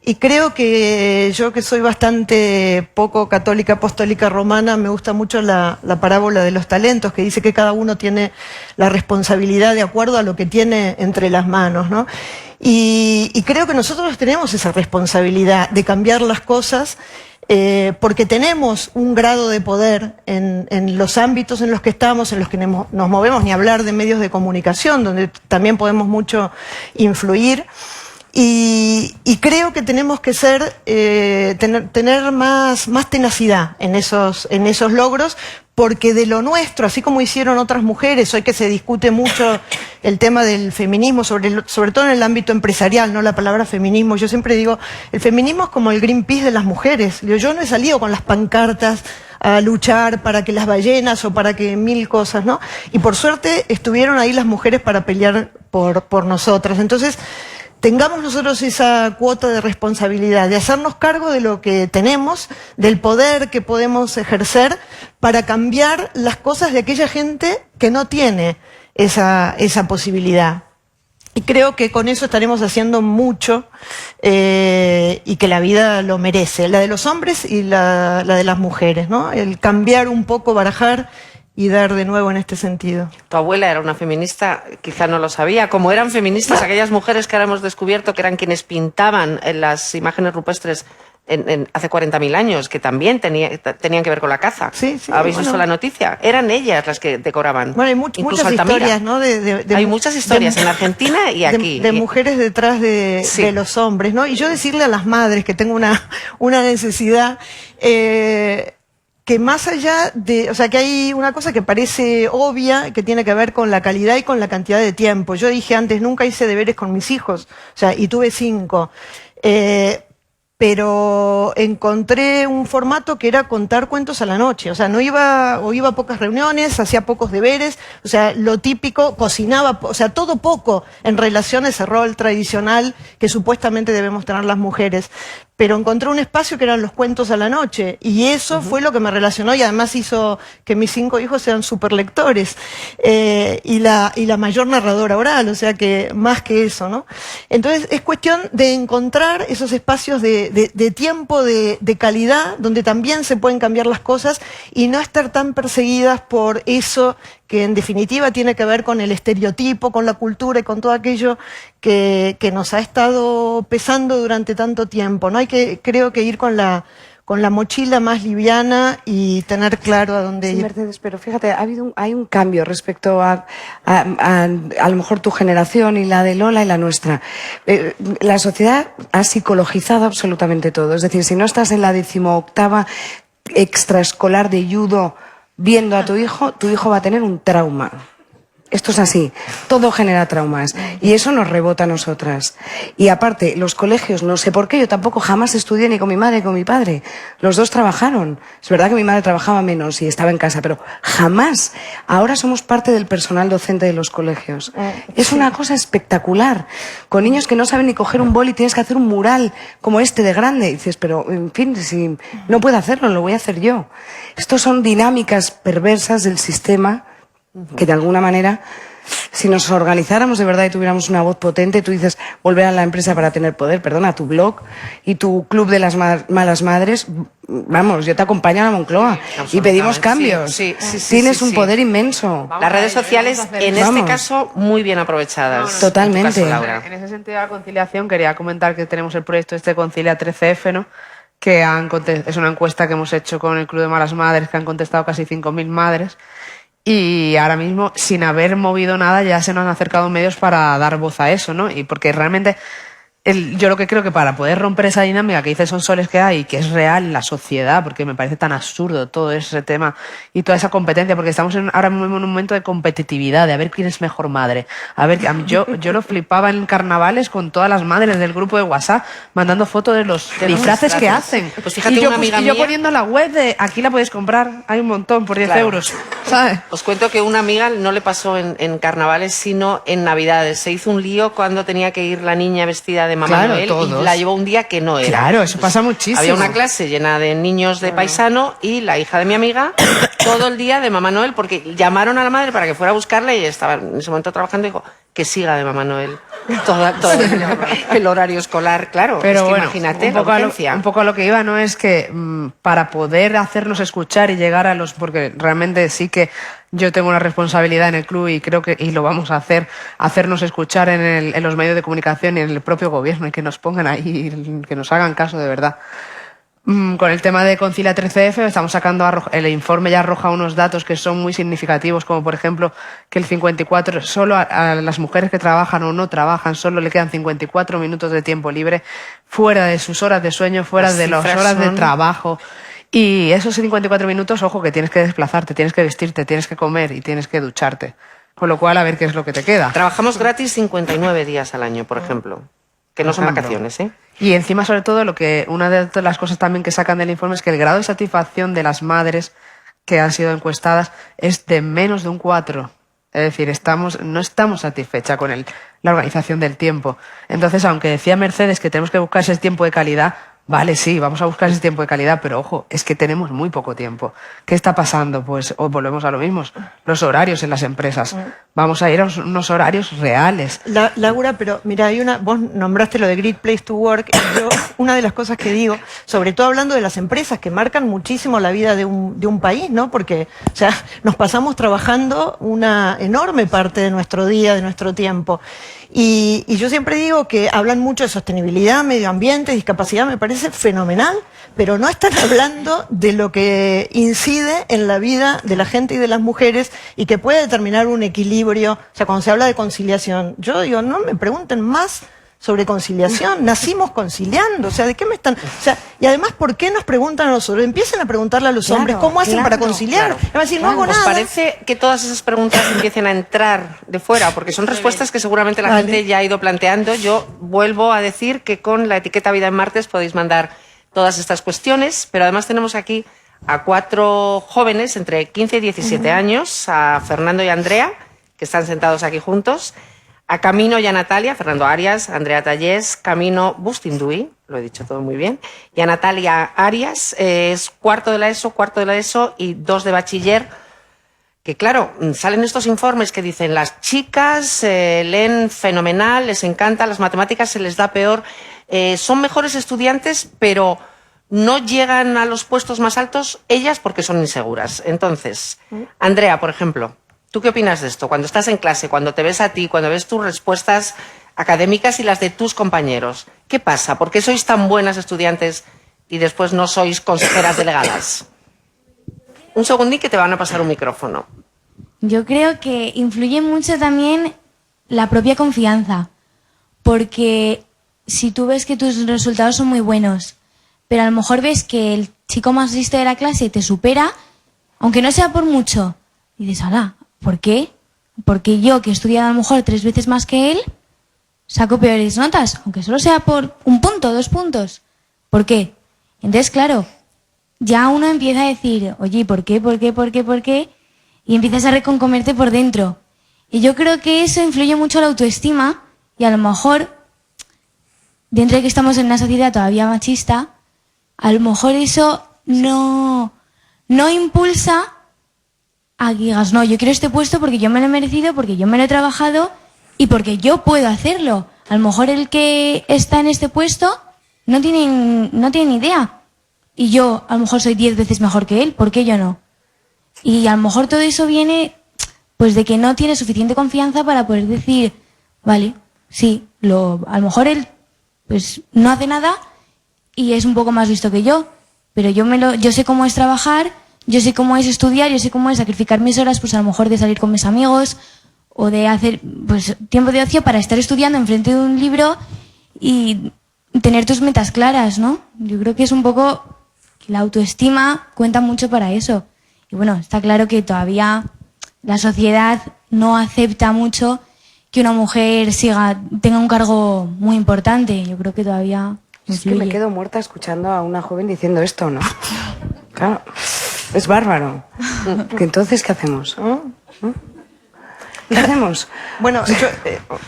Y creo que yo, que soy bastante poco católica, apostólica, romana, me gusta mucho la parábola de los talentos, que dice que cada uno tiene la responsabilidad de acuerdo a lo que tiene entre las manos, ¿no? Y creo que nosotros tenemos esa responsabilidad de cambiar las cosas, porque tenemos un grado de poder en los ámbitos en los que estamos, en los que nos movemos, ni hablar de medios de comunicación, donde también podemos mucho influir. Y creo que tenemos que tener más tenacidad en esos logros, porque de lo nuestro, así como hicieron otras mujeres, hoy que se discute mucho el tema del feminismo, sobre todo en el ámbito empresarial, ¿no? La palabra feminismo, yo siempre digo, el feminismo es como el Greenpeace de las mujeres. Yo no he salido con las pancartas a luchar para que las ballenas o para que mil cosas, ¿no? Y por suerte estuvieron ahí las mujeres para pelear por nosotras. Entonces, tengamos nosotros esa cuota de responsabilidad, de hacernos cargo de lo que tenemos, del poder que podemos ejercer para cambiar las cosas de aquella gente que no tiene esa posibilidad. Y creo que con eso estaremos haciendo mucho y que la vida lo merece, la de los hombres y la de las mujeres, ¿no? El cambiar un poco, barajar y dar de nuevo en este sentido. Tu abuela era una feminista, quizá no lo sabía. Como eran feministas aquellas mujeres que ahora hemos descubierto que eran quienes pintaban en las imágenes rupestres hace 40.000 años, que también tenían que ver con la caza. Sí, ¿Habéis visto la noticia? Eran ellas las que decoraban. Bueno, hay muchas historias, ¿no? Hay muchas historias en Argentina y aquí. De mujeres detrás de los hombres, ¿no? Y yo decirle a las madres que tengo una necesidad, que más allá de, o sea, que hay una cosa que parece obvia, que tiene que ver con la calidad y con la cantidad de tiempo. Yo dije antes, nunca hice deberes con mis hijos, o sea, y tuve 5. Pero encontré un formato que era contar cuentos a la noche. O sea, iba a pocas reuniones, hacía pocos deberes, o sea, lo típico, cocinaba, o sea, todo poco en relación a ese rol tradicional que supuestamente debemos tener las mujeres. Pero encontré un espacio que eran los cuentos a la noche, y eso fue lo que me relacionó, y además hizo que mis 5 hijos sean superlectores, y la mayor narradora oral, o sea que más que eso, ¿no? Entonces es cuestión de encontrar esos espacios de tiempo, de calidad, donde también se pueden cambiar las cosas y no estar tan perseguidas por eso que en definitiva tiene que ver con el estereotipo, con la cultura y con todo aquello que nos ha estado pesando durante tanto tiempo, ¿no? Creo que ir con la mochila más liviana y tener claro a dónde ir. Mercedes, pero fíjate, hay un cambio respecto a lo mejor tu generación y la de Lola y la nuestra. La sociedad ha psicologizado absolutamente todo. Es decir, si no estás en la 18ª extraescolar de judo viendo a tu hijo va a tener un trauma. Esto es así, todo genera traumas y eso nos rebota a nosotras. Y aparte, los colegios, no sé por qué, yo tampoco jamás estudié ni con mi madre ni con mi padre. Los dos trabajaron. Es verdad que mi madre trabajaba menos y estaba en casa, pero jamás. Ahora somos parte del personal docente de los colegios. Es una cosa espectacular. Con niños que no saben ni coger un boli y tienes que hacer un mural como este de grande. Y dices, pero en fin, si no puedo hacerlo, lo voy a hacer yo. Estos son dinámicas perversas del sistema que de alguna manera, si nos organizáramos de verdad y tuviéramos una voz potente, tú dices, volver a la empresa para tener poder, perdona, tu blog y tu club de las malas madres, vamos, yo te acompaño a la Moncloa y pedimos cambios. Sí, tienes un poder inmenso. Las redes sociales, en este caso, muy bien aprovechadas. Totalmente. En tu caso, Laura. En ese sentido de la conciliación, quería comentar que tenemos el proyecto Concilia 13F, ¿no? Que es una encuesta que hemos hecho con el Club de Malas Madres, que han contestado casi 5.000 madres. Y ahora mismo, sin haber movido nada, ya se nos han acercado medios para dar voz a eso, ¿no? Y porque realmente yo lo que creo que para poder romper esa dinámica que dice Son Soles que hay, que es real en la sociedad, porque me parece tan absurdo todo ese tema y toda esa competencia, porque estamos ahora mismo en un momento de competitividad, de a ver quién es mejor madre. A ver, yo lo flipaba en carnavales con todas las madres del grupo de WhatsApp mandando fotos de los disfraces que hacen. Pues fíjate, y yo, una amiga y yo mía- poniendo la web de aquí la podéis comprar, hay un montón por 10 Claro. euros, ¿sabes? Os cuento que una amiga no le pasó en carnavales, sino en Navidades. Se hizo un lío cuando tenía que ir la niña vestida de Mamá Claro, Noel todos. y la llevó un día que no era. Claro, eso pasa muchísimo. Había una clase llena de niños de paisano y la hija de mi amiga todo el día de Mamá Noel, porque llamaron a la madre para que fuera a buscarla y estaba en ese momento trabajando y dijo que siga de Mamá Noel. Todo el horario escolar, claro. Pero es que bueno, imagínate un poco, la a lo, urgencia. un poco a lo que iba, ¿no? Es que para poder hacernos escuchar y llegar a los... Porque realmente sí que yo tengo una responsabilidad en el club y creo que y lo vamos a hacer, hacernos escuchar en los medios de comunicación y en el propio gobierno y que nos pongan ahí, que nos hagan caso de verdad. Con el tema de Concilia 13F, estamos sacando, el informe ya arroja unos datos que son muy significativos, como por ejemplo que el 54, solo a las mujeres que trabajan o no trabajan, solo le quedan 54 minutos de tiempo libre, fuera de sus horas de sueño, fuera Las de las cifras horas de son- trabajo. Y esos 54 minutos, ojo, que tienes que desplazarte, tienes que vestirte, tienes que comer y tienes que ducharte. Con lo cual, a ver qué es lo que te queda. Trabajamos gratis 59 días al año, por ejemplo. Que no son Por ejemplo. vacaciones, ¿eh? Y encima, sobre todo, una de las cosas también que sacan del informe es que el grado de satisfacción de las madres que han sido encuestadas es de menos de un 4. Es decir, no estamos satisfechas con la organización del tiempo. Entonces, aunque decía Mercedes que tenemos que buscar ese tiempo de calidad, vale, sí, vamos a buscar ese tiempo de calidad, pero ojo, es que tenemos muy poco tiempo. ¿Qué está pasando? Pues volvemos a lo mismo, los horarios en las empresas. Vamos a ir a unos horarios reales. Laura, pero mira, vos nombraste lo de Great Place to Work, y yo, una de las cosas que digo, sobre todo hablando de las empresas que marcan muchísimo la vida de un país, ¿no? Porque, o sea, nos pasamos trabajando una enorme parte de nuestro día, de nuestro tiempo. Y yo siempre digo que hablan mucho de sostenibilidad, medio ambiente, discapacidad, me parece fenomenal, pero no están hablando de lo que incide en la vida de la gente y de las mujeres y que puede determinar un equilibrio. O sea, cuando se habla de conciliación, yo digo, no me pregunten más sobre conciliación, nacimos conciliando, o sea, ¿de qué me están...? O sea, y además, ¿por qué nos preguntan a nosotros? Empiecen a preguntarle a los hombres, ¿cómo hacen para conciliar? claro. Y van a decir, no hago ¿Os nada. parece que todas esas preguntas empiecen a entrar de fuera? Porque son respuestas que seguramente la Vale. gente ya ha ido planteando. Yo vuelvo a decir que con la etiqueta Vida en Martes podéis mandar todas estas cuestiones, pero además tenemos aquí a 4 jóvenes entre 15 y 17 años, a Fernando y Andrea, que están sentados aquí juntos, a Camino y a Natalia, Fernando Arias, Andrea Tallés, Camino Bustinduy, lo he dicho todo muy bien, y a Natalia Arias, es cuarto de la ESO y 2 de bachiller, que claro, salen estos informes que dicen las chicas leen fenomenal, les encanta, las matemáticas se les da peor, son mejores estudiantes, pero no llegan a los puestos más altos ellas porque son inseguras. Entonces, Andrea, por ejemplo, ¿tú qué opinas de esto? Cuando estás en clase, cuando te ves a ti, cuando ves tus respuestas académicas y las de tus compañeros, ¿qué pasa? ¿Por qué sois tan buenas estudiantes y después no sois consejeras delegadas? Un segundín que te van a pasar un micrófono. Yo creo que influye mucho también la propia confianza, porque si tú ves que tus resultados son muy buenos, pero a lo mejor ves que el chico más listo de la clase te supera, aunque no sea por mucho, y dices, hala, ¿por qué? Porque yo, que he estudiado a lo mejor 3 veces más que él, saco peores notas, aunque solo sea por 1 punto, 2 puntos. ¿Por qué? Entonces, claro, ya uno empieza a decir, oye, ¿por qué? ¿Por qué? ¿Por qué? ¿Por qué? Y empiezas a reconcomerte por dentro. Y yo creo que eso influye mucho la autoestima y a lo mejor, dentro de que estamos en una sociedad todavía machista, a lo mejor eso no impulsa a que digas, no, yo quiero este puesto porque yo me lo he merecido, porque yo me lo he trabajado y porque yo puedo hacerlo. A lo mejor el que está en este puesto no tiene ni idea. Y yo a lo mejor soy 10 veces mejor que él, ¿por qué yo no? Y a lo mejor todo eso viene pues de que no tiene suficiente confianza para poder decir, vale, sí, a lo mejor él pues no hace nada y es un poco más listo que yo, pero yo sé cómo es trabajar, yo sé cómo es estudiar, yo sé cómo es sacrificar mis horas, pues a lo mejor de salir con mis amigos o de hacer pues tiempo de ocio para estar estudiando enfrente de un libro y tener tus metas claras, ¿no? Yo creo que es un poco que la autoestima cuenta mucho para eso. Y bueno, está claro que todavía la sociedad no acepta mucho que una mujer tenga un cargo muy importante. Yo creo que todavía Es que me quedo muerta escuchando a una joven diciendo esto, ¿no? Claro, es bárbaro. ¿Que entonces qué hacemos? ¿Qué hacemos? Bueno,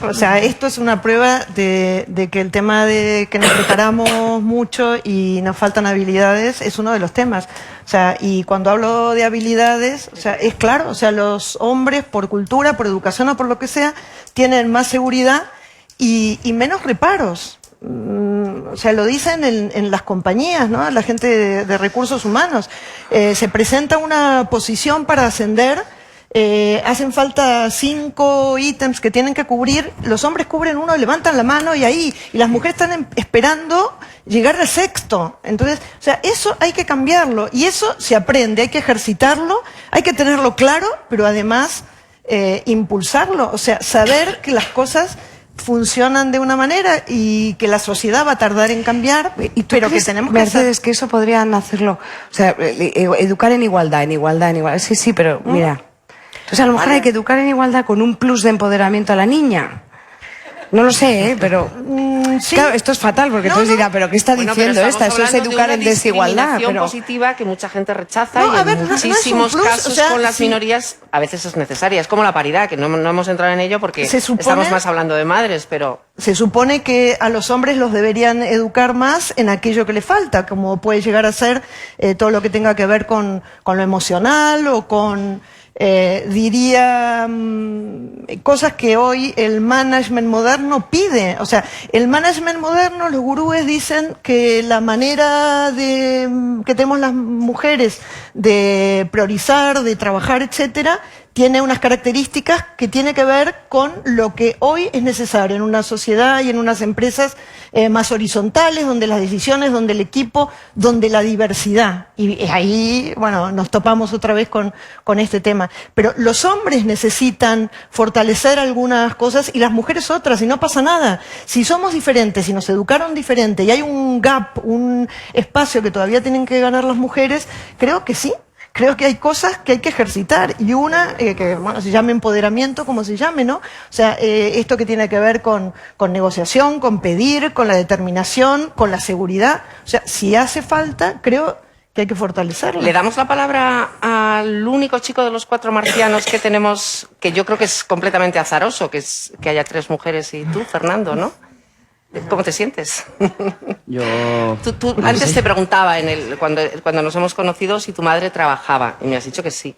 o sea, esto es una prueba de que el tema de que nos preparamos mucho y nos faltan habilidades es uno de los temas. O sea, y cuando hablo de habilidades, o sea, es claro, o sea, los hombres por cultura, por educación o por lo que sea, tienen más seguridad y menos reparos. O sea, lo dicen en las compañías, ¿no? La gente de recursos humanos. Se presenta una posición para ascender, hacen falta 5 ítems que tienen que cubrir, los hombres cubren uno, levantan la mano y las mujeres están esperando llegar al 6º. Entonces, o sea, eso hay que cambiarlo y eso se aprende, hay que ejercitarlo, hay que tenerlo claro, pero además impulsarlo, o sea, saber que las cosas funcionan de una manera y que la sociedad va a tardar en cambiar, pero que tenemos que Mercedes, que eso podrían hacerlo, o sea, educar en igualdad. Sí, pero mira, entonces a lo mejor hay que educar en igualdad con un plus de empoderamiento a la niña. No lo sé, pero sí. claro, esto es fatal porque entonces dirá, pero ¿qué está diciendo esta? Eso es educar en desigualdad. Pero positiva que mucha gente rechaza No, y a ver, en no es un muchísimos plus, casos o sea, con las sí. minorías a veces es necesaria. Es como la paridad, que no hemos entrado en ello porque Se supone- estamos más hablando de madres, pero Se supone que a los hombres los deberían educar más en aquello que les falta, como puede llegar a ser todo lo que tenga que ver con lo emocional o con, diría, cosas que hoy el management moderno pide. O sea, el management moderno, los gurúes dicen que la manera que tenemos las mujeres de priorizar, de trabajar, etcétera, tiene unas características que tiene que ver con lo que hoy es necesario en una sociedad y en unas empresas más horizontales, donde las decisiones, donde el equipo, donde la diversidad. Y ahí, bueno, nos topamos otra vez con este tema. Pero los hombres necesitan fortalecer algunas cosas y las mujeres otras, y no pasa nada. Si somos diferentes, si nos educaron diferente y hay un gap, un espacio que todavía tienen que ganar las mujeres, creo que sí. Creo que hay cosas que hay que ejercitar y una, que bueno, se llame empoderamiento, como se llame, ¿no? O sea, esto que tiene que ver con negociación, con pedir, con la determinación, con la seguridad. O sea, si hace falta, creo que hay que fortalecerlo. le damos la palabra al único chico de los 4 marcianos que tenemos, que yo creo que es completamente azaroso, que es que haya 3 mujeres y tú, Fernando, ¿no? ¿Cómo te sientes? Yo... Tú antes te preguntaba cuando nos hemos conocido si tu madre trabajaba y me has dicho que sí.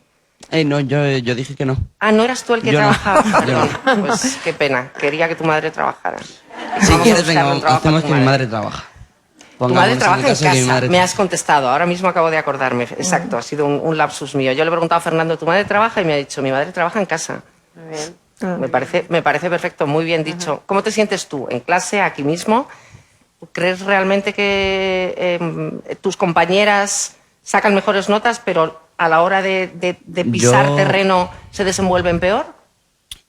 no, yo dije que no. Ah, ¿no eras tú el que Yo no. trabajaba? Yo no. Perdón. Pues qué pena, quería que tu madre trabajara. Si Vamos a quieres, buscarle venga, un trabajo hacemos a que mi madre trabaja. Tu madre Pongámonos trabaja en el caso de que mi casa, madre me has contestado, ahora mismo acabo de acordarme. Exacto, ha sido un lapsus mío. Yo le he preguntado a Fernando, ¿tu madre trabaja? Y me ha dicho, mi madre trabaja en casa. Muy bien. Me parece perfecto, muy bien dicho. ¿Cómo te sientes tú en clase, aquí mismo? ¿Crees realmente que tus compañeras sacan mejores notas, pero a la hora de pisar Yo- terreno se desenvuelven peor?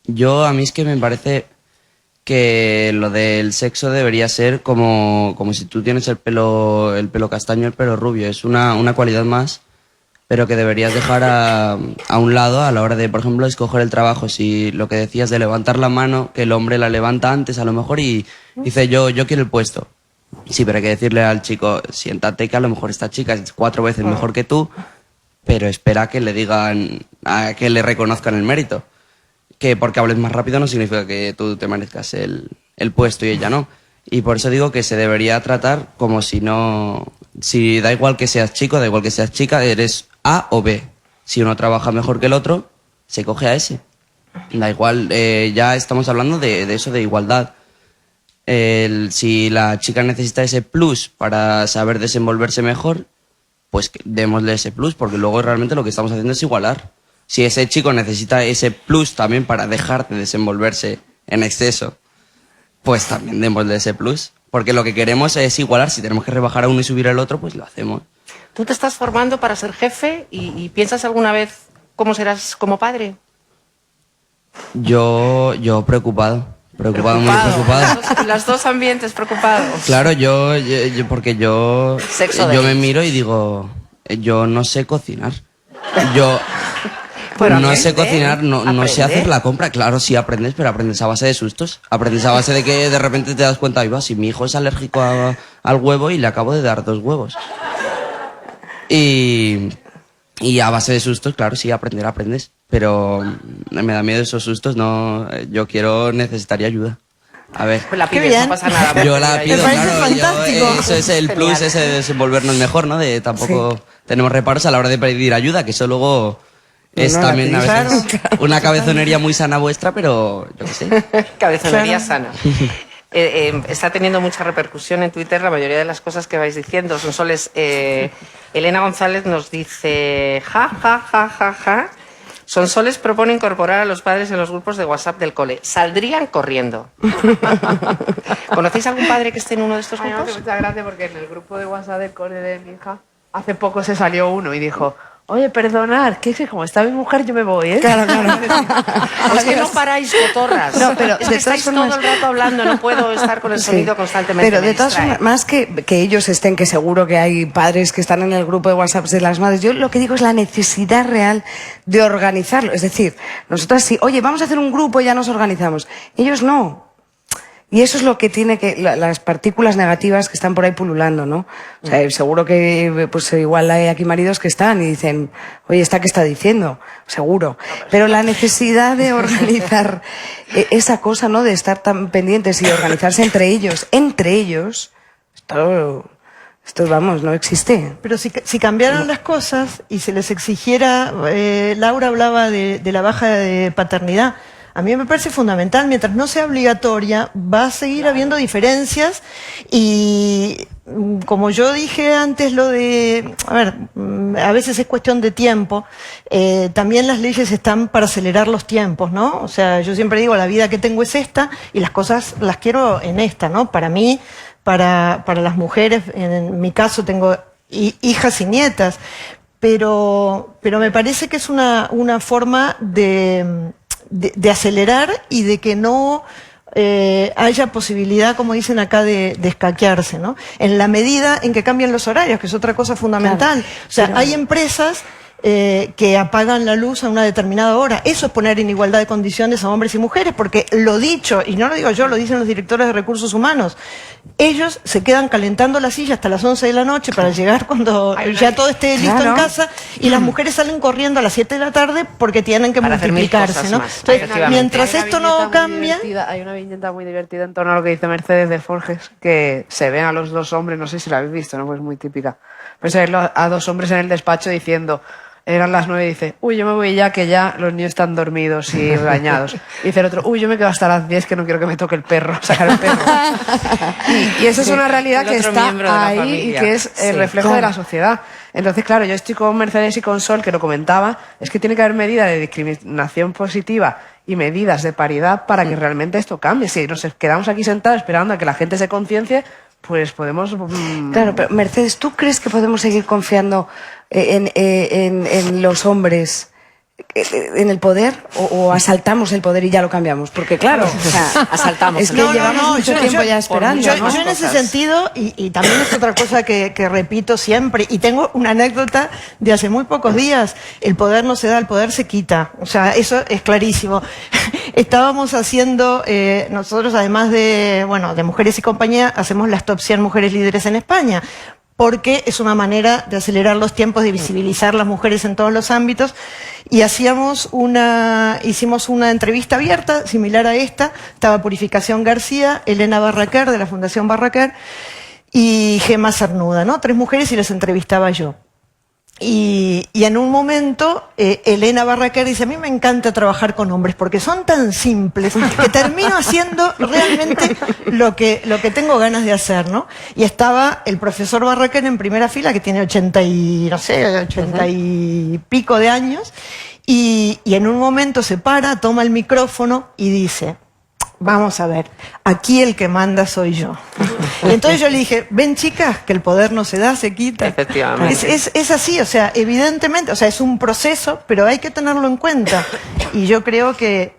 A mí es que me parece que lo del sexo debería ser como si tú tienes el pelo castaño, el pelo rubio. Es una cualidad más, pero que deberías dejar a un lado a la hora de, por ejemplo, escoger el trabajo. Si lo que decías de levantar la mano, que el hombre la levanta antes a lo mejor y dice yo quiero el puesto. Sí, pero hay que decirle al chico, siéntate, que a lo mejor esta chica es 4 veces mejor que tú, pero espera que le digan, a que le reconozcan el mérito. Que porque hables más rápido no significa que tú te merezcas el puesto y ella no. Y por eso digo que se debería tratar como si da igual que seas chico, da igual que seas chica, eres A o B. Si uno trabaja mejor que el otro, se coge a ese. Da igual, ya estamos hablando de eso, de igualdad. Si la chica necesita ese plus para saber desenvolverse mejor, pues démosle ese plus, porque luego realmente lo que estamos haciendo es igualar. Si ese chico necesita ese plus también para dejar de desenvolverse en exceso, pues también démosle ese plus. Porque lo que queremos es igualar. Si tenemos que rebajar a uno y subir al otro, pues lo hacemos. ¿Tú te estás formando para ser jefe y piensas alguna vez cómo serás como padre? Yo preocupado, Preocupado, muy preocupado. Los dos ambientes preocupados. Claro, porque yo Sexo me miro y digo, yo no sé cocinar. Yo Pero no sé aprende, cocinar, no sé aprende. hacer la compra. Claro, sí aprendes, pero aprendes a base de sustos. Aprendes a base de que de repente te das cuenta, iba, si mi hijo es alérgico al huevo y le acabo de dar 2 huevos. Y a base de sustos, claro, sí, aprendes. Pero me da miedo esos sustos, no, necesitaría ayuda. A ver. Pues la Qué pides, bien. no pasa nada. Yo la pido, Me parece claro. fantástico. Eso es el plus, Genial. ese de desenvolvernos mejor, ¿no? De tampoco tenemos reparos a la hora de pedir ayuda, que eso luego es No, la también a pides. veces una cabezonería muy sana vuestra, pero yo qué sé. Cabezonería sana. Está teniendo mucha repercusión en Twitter la mayoría de las cosas que vais diciendo. Sonsoles, Elena González nos dice, ja. Sonsoles propone incorporar a los padres en los grupos de WhatsApp del cole. Saldrían corriendo. ¿Conocéis algún padre que esté en uno de estos Ay, me hace grupos? mucha gracia porque en el grupo de WhatsApp del cole de mi hija hace poco se salió uno y dijo, oye, perdonad, que es que como está mi mujer yo me voy, ¿eh? Claro, claro. Es que no paráis, cotorras. No, pero es de que estáis todas formas- todo el rato hablando, no puedo estar con el sonido Sí. constantemente. Pero me de todas distrae. formas, más que ellos estén, que seguro que hay padres que están en el grupo de WhatsApp de las madres, yo lo que digo es la necesidad real de organizarlo. Es decir, nosotras sí, oye, vamos a hacer un grupo, ya nos organizamos. Ellos no. Y eso es lo que tiene que, las partículas negativas que están por ahí pululando, ¿no? O sea, seguro que, pues igual hay aquí maridos que están y dicen, oye, ¿esta qué está diciendo? Seguro. Pero la necesidad de organizar esa cosa, ¿no? De estar tan pendientes y de organizarse entre ellos, esto vamos, no existe. Pero si cambiaran las cosas y se les exigiera, Laura hablaba de la baja de paternidad, a mí me parece fundamental, mientras no sea obligatoria, va a seguir habiendo diferencias y como yo dije antes lo de, a veces es cuestión de tiempo, también las leyes están para acelerar los tiempos, ¿no? O sea, yo siempre digo, la vida que tengo es esta y las cosas las quiero en esta, ¿no? Para mí, para las mujeres, en mi caso tengo hijas y nietas, pero me parece que es una forma de acelerar y de que no haya posibilidad, como dicen acá, de escaquearse, ¿no? En la medida en que cambian los horarios, que es otra cosa fundamental. Claro, o sea, pero- hay empresas que apagan la luz a una determinada hora. Eso es poner en igualdad de condiciones a hombres y mujeres, porque lo dicho, y no lo digo yo, lo dicen los directores de recursos humanos, ellos se quedan calentando la silla hasta las 11 de la noche para llegar cuando ya todo esté listo Claro. en casa, y las mujeres salen corriendo a las 7 de la tarde porque tienen que Para hacer mil multiplicarse, cosas ¿no? más, Entonces, efectivamente. mientras Hay una esto viñeta no muy cambia, divertida, hay una viñeta muy divertida en torno a lo que dice Mercedes de Forges, que se ven a los dos hombres, no sé si la habéis visto, ¿no? Pues muy típica. Pues se ven a dos hombres en el despacho diciendo, eran las 9 y dice, uy, yo me voy ya, que ya los niños están dormidos y bañados. Y dice el otro, uy, yo me quedo hasta las 10 que no quiero que me toque el perro, sacar el perro. y esa es una realidad El que otro está miembro de la ahí y familia. que es el Sí, reflejo de la sociedad. Entonces, claro, yo estoy con Mercedes y con Sol, que lo comentaba, es que tiene que haber medidas de discriminación positiva y medidas de paridad para que realmente esto cambie. Si nos quedamos aquí sentados esperando a que la gente se conciencie, pues podemos... Claro, pero Mercedes, ¿tú crees que podemos seguir confiando en los hombres, en el poder, o asaltamos el poder y ya lo cambiamos? Porque claro, o sea, Asaltamos es el que poder. llevamos mucho tiempo ya esperando, yo, ¿no? yo en ese Cosas. sentido, y también es otra cosa que repito siempre, y tengo una anécdota de hace muy pocos días, el poder no se da, el poder se quita. O sea, eso es clarísimo. Estábamos haciendo, nosotros además de Mujeres y Compañía, hacemos las top 100 mujeres líderes en España, porque es una manera de acelerar los tiempos, de visibilizar las mujeres en todos los ámbitos, y hicimos una entrevista abierta, similar a esta, estaba Purificación García, Elena Barraquer, de la Fundación Barraquer, y Gemma Cernuda, ¿no? 3 mujeres y las entrevistaba yo. Y en un momento, Elena Barraquer dice, a mí me encanta trabajar con hombres porque son tan simples que termino haciendo realmente lo que tengo ganas de hacer, ¿no? Y estaba el profesor Barraquer en primera fila, que tiene 80 y pico de años, y en un momento se para, toma el micrófono y dice, vamos a ver, aquí el que manda soy yo. Y entonces yo le dije, ven chicas, que el poder no se da, se quita. Efectivamente. Es así, o sea, evidentemente, o sea, es un proceso, pero hay que tenerlo en cuenta. Y yo creo que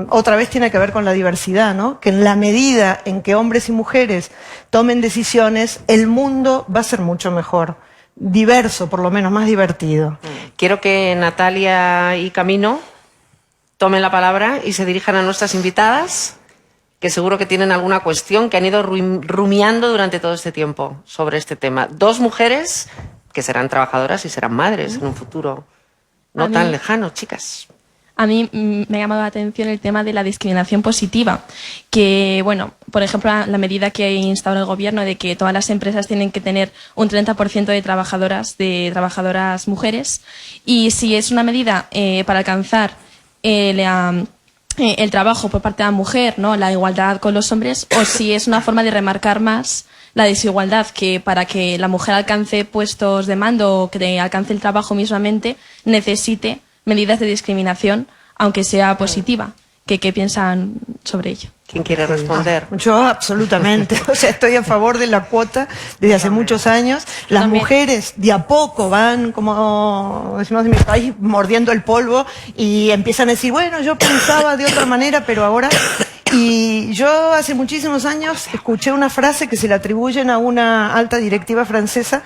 otra vez tiene que ver con la diversidad, ¿no? Que en la medida en que hombres y mujeres tomen decisiones, el mundo va a ser mucho mejor. Diverso, por lo menos, más divertido. Quiero que Natalia y Camino tomen la palabra y se dirijan a nuestras invitadas, que seguro que tienen alguna cuestión que han ido rumiando durante todo este tiempo sobre este tema. Dos mujeres que serán trabajadoras y serán madres en un futuro no tan lejano, chicas. A mí me ha llamado la atención el tema de la discriminación positiva, que, bueno, por ejemplo, la medida que instaura el gobierno de que todas las empresas tienen que tener un 30% de trabajadoras mujeres, y si es una medida para alcanzar el trabajo por parte de la mujer, ¿no?, la igualdad con los hombres, o si es una forma de remarcar más la desigualdad, que para que la mujer alcance puestos de mando o que alcance el trabajo mismamente necesite medidas de discriminación, aunque sea positiva. ¿Qué piensan sobre ello? ¿Quién quiere responder? Yo absolutamente, o sea, estoy a favor de la cuota desde hace muchos años. Las mujeres de a poco van, como decimos en mi país, mordiendo el polvo y empiezan a decir, bueno, yo pensaba de otra manera, pero ahora... Y yo hace muchísimos años escuché una frase que se le atribuyen a una alta directiva francesa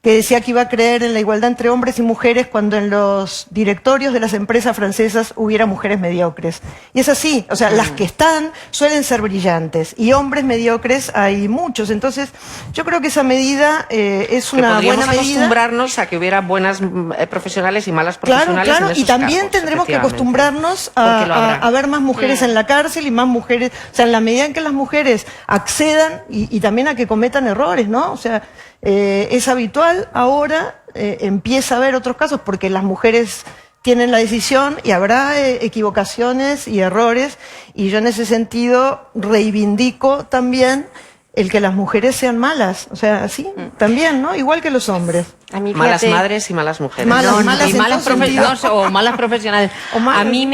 que decía que iba a creer en la igualdad entre hombres y mujeres cuando en los directorios de las empresas francesas hubiera mujeres mediocres. Y es así, o sea, las que están suelen ser brillantes y hombres mediocres hay muchos. Entonces, yo creo que esa medida es una buena medida. Acostumbrarnos a que hubiera buenas profesionales y malas profesionales. Claro, en esos y también cargos, tendremos que acostumbrarnos a ver más mujeres en la cárcel y más mujeres, o sea, en la medida en que las mujeres accedan y también a que cometan errores, ¿no? O sea, es habitual ahora, empieza a haber otros casos porque las mujeres tienen la decisión y habrá equivocaciones y errores, y yo en ese sentido reivindico también el que las mujeres sean malas, o sea, sí, también, ¿no? Igual que los hombres. A mí, Malas fíjate, madres y malas mujeres. Malas profesionales o malas profesionales. A mí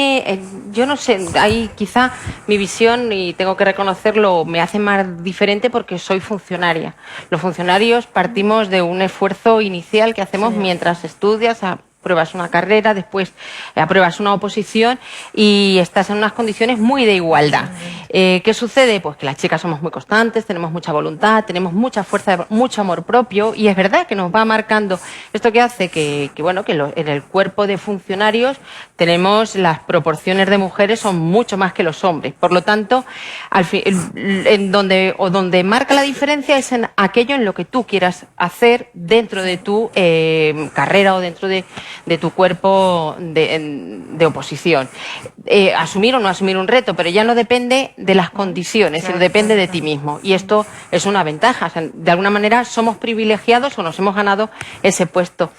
yo no sé, ahí quizá mi visión, y tengo que reconocerlo, me hace más diferente porque soy funcionaria. Los funcionarios partimos de un esfuerzo inicial que hacemos mientras estudias, apruebas una carrera, después apruebas una oposición y estás en unas condiciones muy de igualdad. ¿Qué sucede? Pues que las chicas somos muy constantes, tenemos mucha voluntad, tenemos mucha fuerza, mucho amor propio, y es verdad que nos va marcando esto, que hace que en el cuerpo de funcionarios tenemos las proporciones de mujeres son mucho más que los hombres. Por lo tanto, donde marca la diferencia es en aquello en lo que tú quieras hacer dentro de tu carrera o dentro de tu cuerpo de oposición. Asumir o no asumir un reto, pero ya no depende de las condiciones, sino depende de ti mismo. Y esto es una ventaja. O sea, de alguna manera somos privilegiados o nos hemos ganado ese puesto.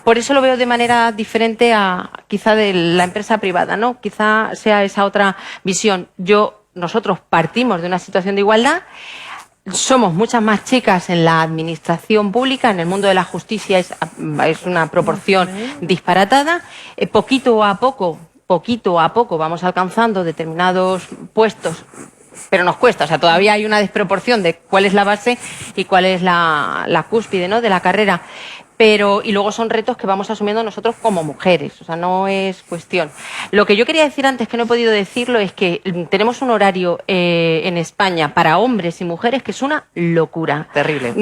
Por eso lo veo de manera diferente a quizá de la empresa privada, ¿no? Quizá sea esa otra visión. Nosotros partimos de una situación de igualdad. Somos muchas más chicas en la administración pública, en el mundo de la justicia es una proporción disparatada. Poquito a poco vamos alcanzando determinados puestos, pero nos cuesta, o sea, todavía hay una desproporción de cuál es la base y cuál es la cúspide, ¿no?, de la carrera. Y luego son retos que vamos asumiendo nosotros como mujeres, o sea, no es cuestión. Lo que yo quería decir antes, que no he podido decirlo, es que tenemos un horario en España para hombres y mujeres que es una locura. Terrible.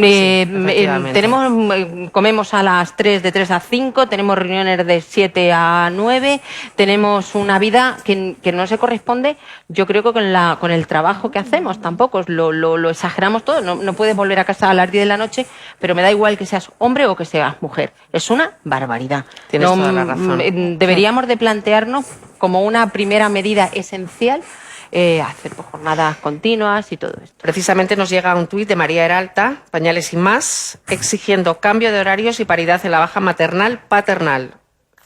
Comemos a las 3, de 3 a 5, tenemos reuniones de 7 a 9, tenemos una vida que no se corresponde, yo creo que con el trabajo que hacemos tampoco, lo exageramos todo, no puedes volver a casa a las 10 de la noche, pero me da igual que seas hombre o que seas mujer. Es una barbaridad. Tienes toda la razón. Deberíamos de plantearnos como una primera medida esencial hacer jornadas continuas y todo esto. Precisamente nos llega un tuit de María Heralta, Pañales y Más, exigiendo cambio de horarios y paridad en la baja maternal-paternal.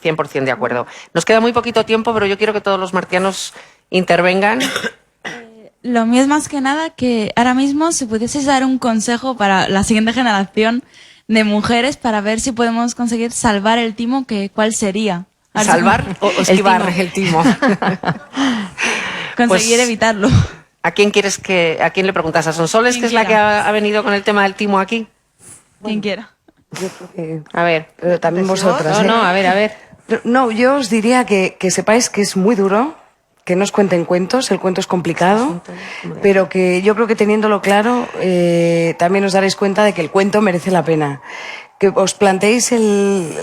100% de acuerdo. Nos queda muy poquito tiempo, pero yo quiero que todos los martianos intervengan. Lo mío es más que nada que ahora mismo si pudieses dar un consejo para la siguiente generación de mujeres para ver si podemos conseguir salvar el timo, ¿cuál sería? ¿Salvar o esquivar el timo? Conseguir evitarlo. ¿A quién le preguntas? ¿A Sonsoles, que es la que ha venido con el tema del timo aquí? Quien quiera. Yo creo que... A ver. Pero también vosotras. No, a ver. No, yo os diría que sepáis que es muy duro, que no os cuenten cuentos, el cuento es complicado, pero que yo creo que teniéndolo claro también os daréis cuenta de que el cuento merece la pena. Que os planteéis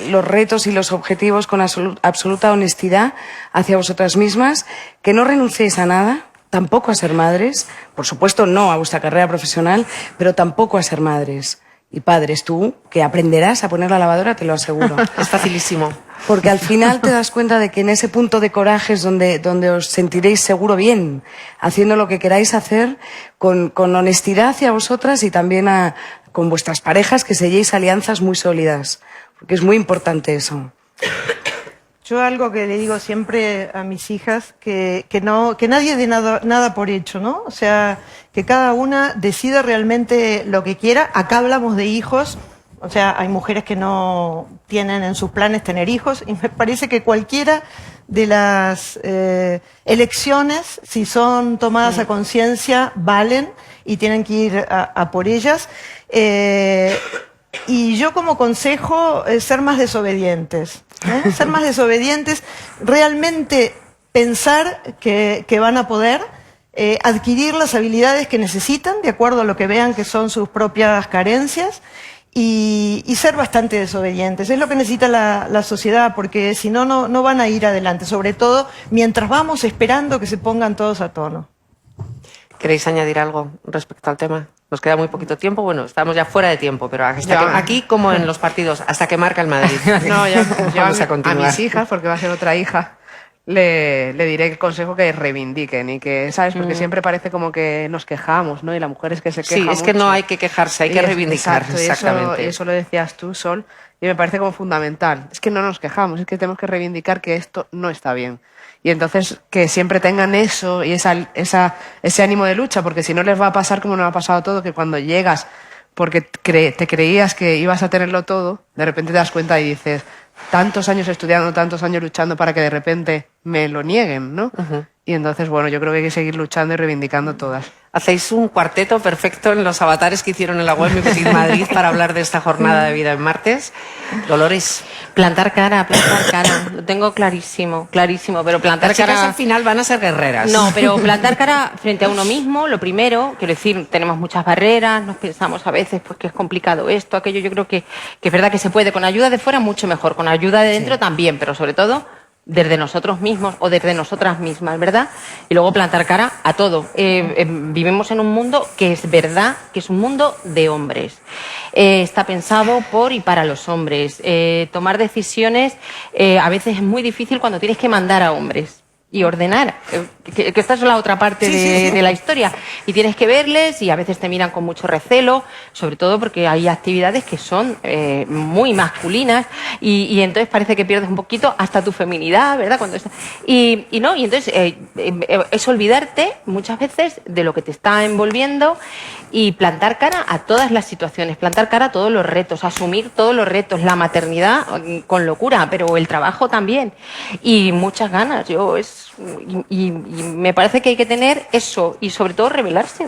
los retos y los objetivos con absoluta honestidad hacia vosotras mismas, que no renunciéis a nada, tampoco a ser madres, por supuesto no a vuestra carrera profesional, pero tampoco a ser madres. Y padres, tú, que aprenderás a poner la lavadora, te lo aseguro. Es facilísimo. Porque al final te das cuenta de que en ese punto de coraje es donde os sentiréis seguro bien, haciendo lo que queráis hacer con honestidad hacia vosotras y también con vuestras parejas, que selléis alianzas muy sólidas. Porque es muy importante eso. Yo algo que le digo siempre a mis hijas, que nadie dé nada por hecho, ¿no? O sea, que cada una decida realmente lo que quiera. Acá hablamos de hijos, o sea, hay mujeres que no tienen en sus planes tener hijos, y me parece que cualquiera de las elecciones, si son tomadas a conciencia, valen y tienen que ir a por ellas. Y yo como consejo, ser más desobedientes. Ser más desobedientes, realmente pensar que van a poder adquirir las habilidades que necesitan, de acuerdo a lo que vean que son sus propias carencias, y ser bastante desobedientes. Es lo que necesita la sociedad, porque si no, no van a ir adelante, sobre todo mientras vamos esperando que se pongan todos a tono. ¿Queréis añadir algo respecto al tema? Nos queda muy poquito tiempo. Bueno, estamos ya fuera de tiempo, pero aquí, como en los partidos, hasta que marca el Madrid. No, yo Vamos a continuar. a mis hijas, porque va a ser otra hija, le diré el consejo que reivindiquen y que, ¿sabes? Porque siempre parece como que nos quejamos, ¿no? Y la mujer es que se queja Sí, es que mucho. no hay que quejarse, hay que reivindicar. Exacto, Exactamente. Y eso lo decías tú, Sol, y me parece como fundamental. Es que no nos quejamos, es que tenemos que reivindicar que esto no está bien. Y entonces que siempre tengan eso y ese ánimo de lucha, porque si no les va a pasar como nos ha pasado todo, que cuando llegas porque te creías que ibas a tenerlo todo, de repente te das cuenta y dices, tantos años estudiando, tantos años luchando para que de repente me lo nieguen, ¿no? Y entonces, bueno, yo creo que hay que seguir luchando y reivindicando todas. Hacéis un cuarteto perfecto en los avatares que hicieron en la web Mi Petit Madrid para hablar de esta jornada de vida en martes. Dolores. Plantar cara, lo tengo clarísimo, pero plantar Las chicas cara... al final van a ser guerreras. No, pero plantar cara frente a uno mismo, lo primero, quiero decir, tenemos muchas barreras, nos pensamos a veces pues que es complicado esto, aquello, yo creo que es verdad que se puede, con ayuda de fuera mucho mejor, con ayuda de dentro también, pero sobre todo desde nosotros mismos o desde nosotras mismas, ¿verdad? Y luego plantar cara a todo. Vivimos en un mundo que es verdad que es un mundo de hombres. Está pensado por y para los hombres. Tomar decisiones a veces es muy difícil cuando tienes que mandar a hombres y ordenar, que esta es la otra parte de la historia. Y tienes que verles y a veces te miran con mucho recelo, sobre todo porque hay actividades que son muy masculinas y entonces parece que pierdes un poquito hasta tu feminidad, ¿verdad? Y entonces es olvidarte muchas veces de lo que te está envolviendo y plantar cara a todas las situaciones, plantar cara a todos los retos, asumir todos los retos, la maternidad con locura, pero el trabajo también. Y muchas ganas, y me parece que hay que tener eso y sobre todo revelarse.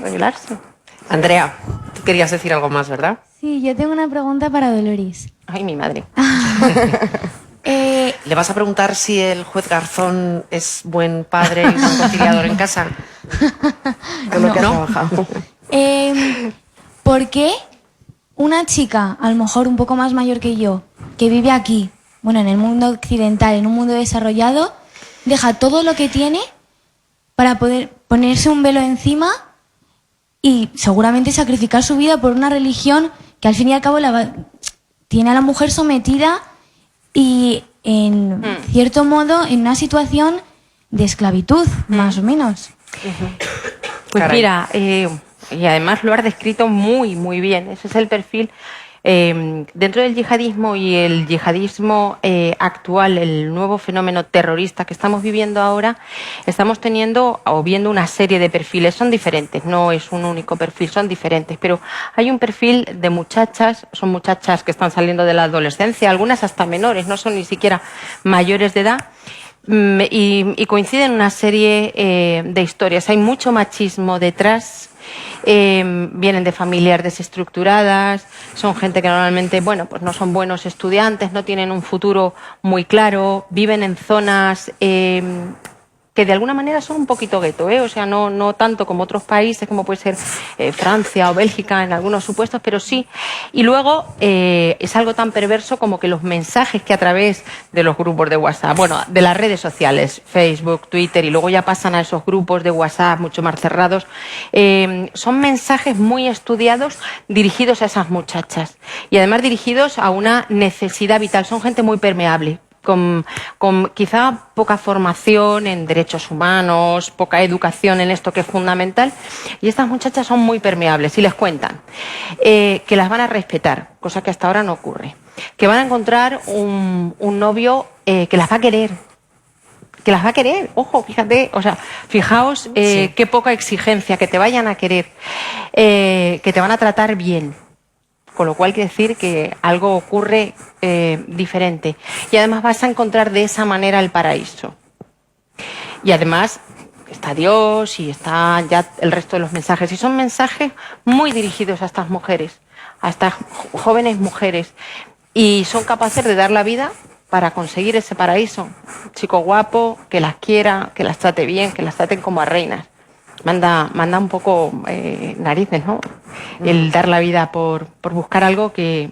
Andrea, tú querías decir algo más, ¿verdad? Sí, yo tengo una pregunta para Dolores. Ay, mi madre. ¿Le vas a preguntar si el juez Garzón es buen padre y buen conciliador en casa? Con lo que ha trabajado. ¿Por qué una chica, a lo mejor un poco más mayor que yo, que vive aquí, bueno, en el mundo occidental, en un mundo desarrollado, deja todo lo que tiene para poder ponerse un velo encima y seguramente sacrificar su vida por una religión que al fin y al cabo tiene a la mujer sometida y en cierto modo en una situación de esclavitud, más o menos? Pues Caray. mira, y además lo has descrito muy, muy bien. Ese es el perfil. Dentro del yihadismo y el yihadismo actual, el nuevo fenómeno terrorista que estamos viviendo ahora, estamos teniendo o viendo una serie de perfiles. Son diferentes, no es un único perfil, son diferentes. Pero hay un perfil de muchachas, son muchachas que están saliendo de la adolescencia, algunas hasta menores, no son ni siquiera mayores de edad. Y coinciden una serie de historias. Hay mucho machismo detrás. Vienen de familias desestructuradas, son gente que normalmente, bueno, pues no son buenos estudiantes, no tienen un futuro muy claro, viven en zonas que de alguna manera son un poquito gueto, o sea, no tanto como otros países, como puede ser Francia o Bélgica en algunos supuestos, pero sí. Y luego es algo tan perverso como que los mensajes que a través de los grupos de WhatsApp, bueno, de las redes sociales, Facebook, Twitter, y luego ya pasan a esos grupos de WhatsApp mucho más cerrados, son mensajes muy estudiados dirigidos a esas muchachas y además dirigidos a una necesidad vital. Son gente muy permeable, con quizá poca formación en derechos humanos, poca educación en esto que es fundamental, y estas muchachas son muy permeables y les cuentan que las van a respetar, cosa que hasta ahora no ocurre, que van a encontrar un novio que las va a querer, ojo, fíjate, o sea, fijaos qué poca exigencia, que te vayan a querer, que te van a tratar bien. Con lo cual quiere decir que algo ocurre diferente. Y además vas a encontrar de esa manera el paraíso. Y además está Dios y está ya el resto de los mensajes. Y son mensajes muy dirigidos a estas mujeres, a estas jóvenes mujeres. Y son capaces de dar la vida para conseguir ese paraíso. Un chico guapo, que las quiera, que las trate bien, que las traten como a reinas. Manda un poco narices, ¿no? El dar la vida por buscar algo que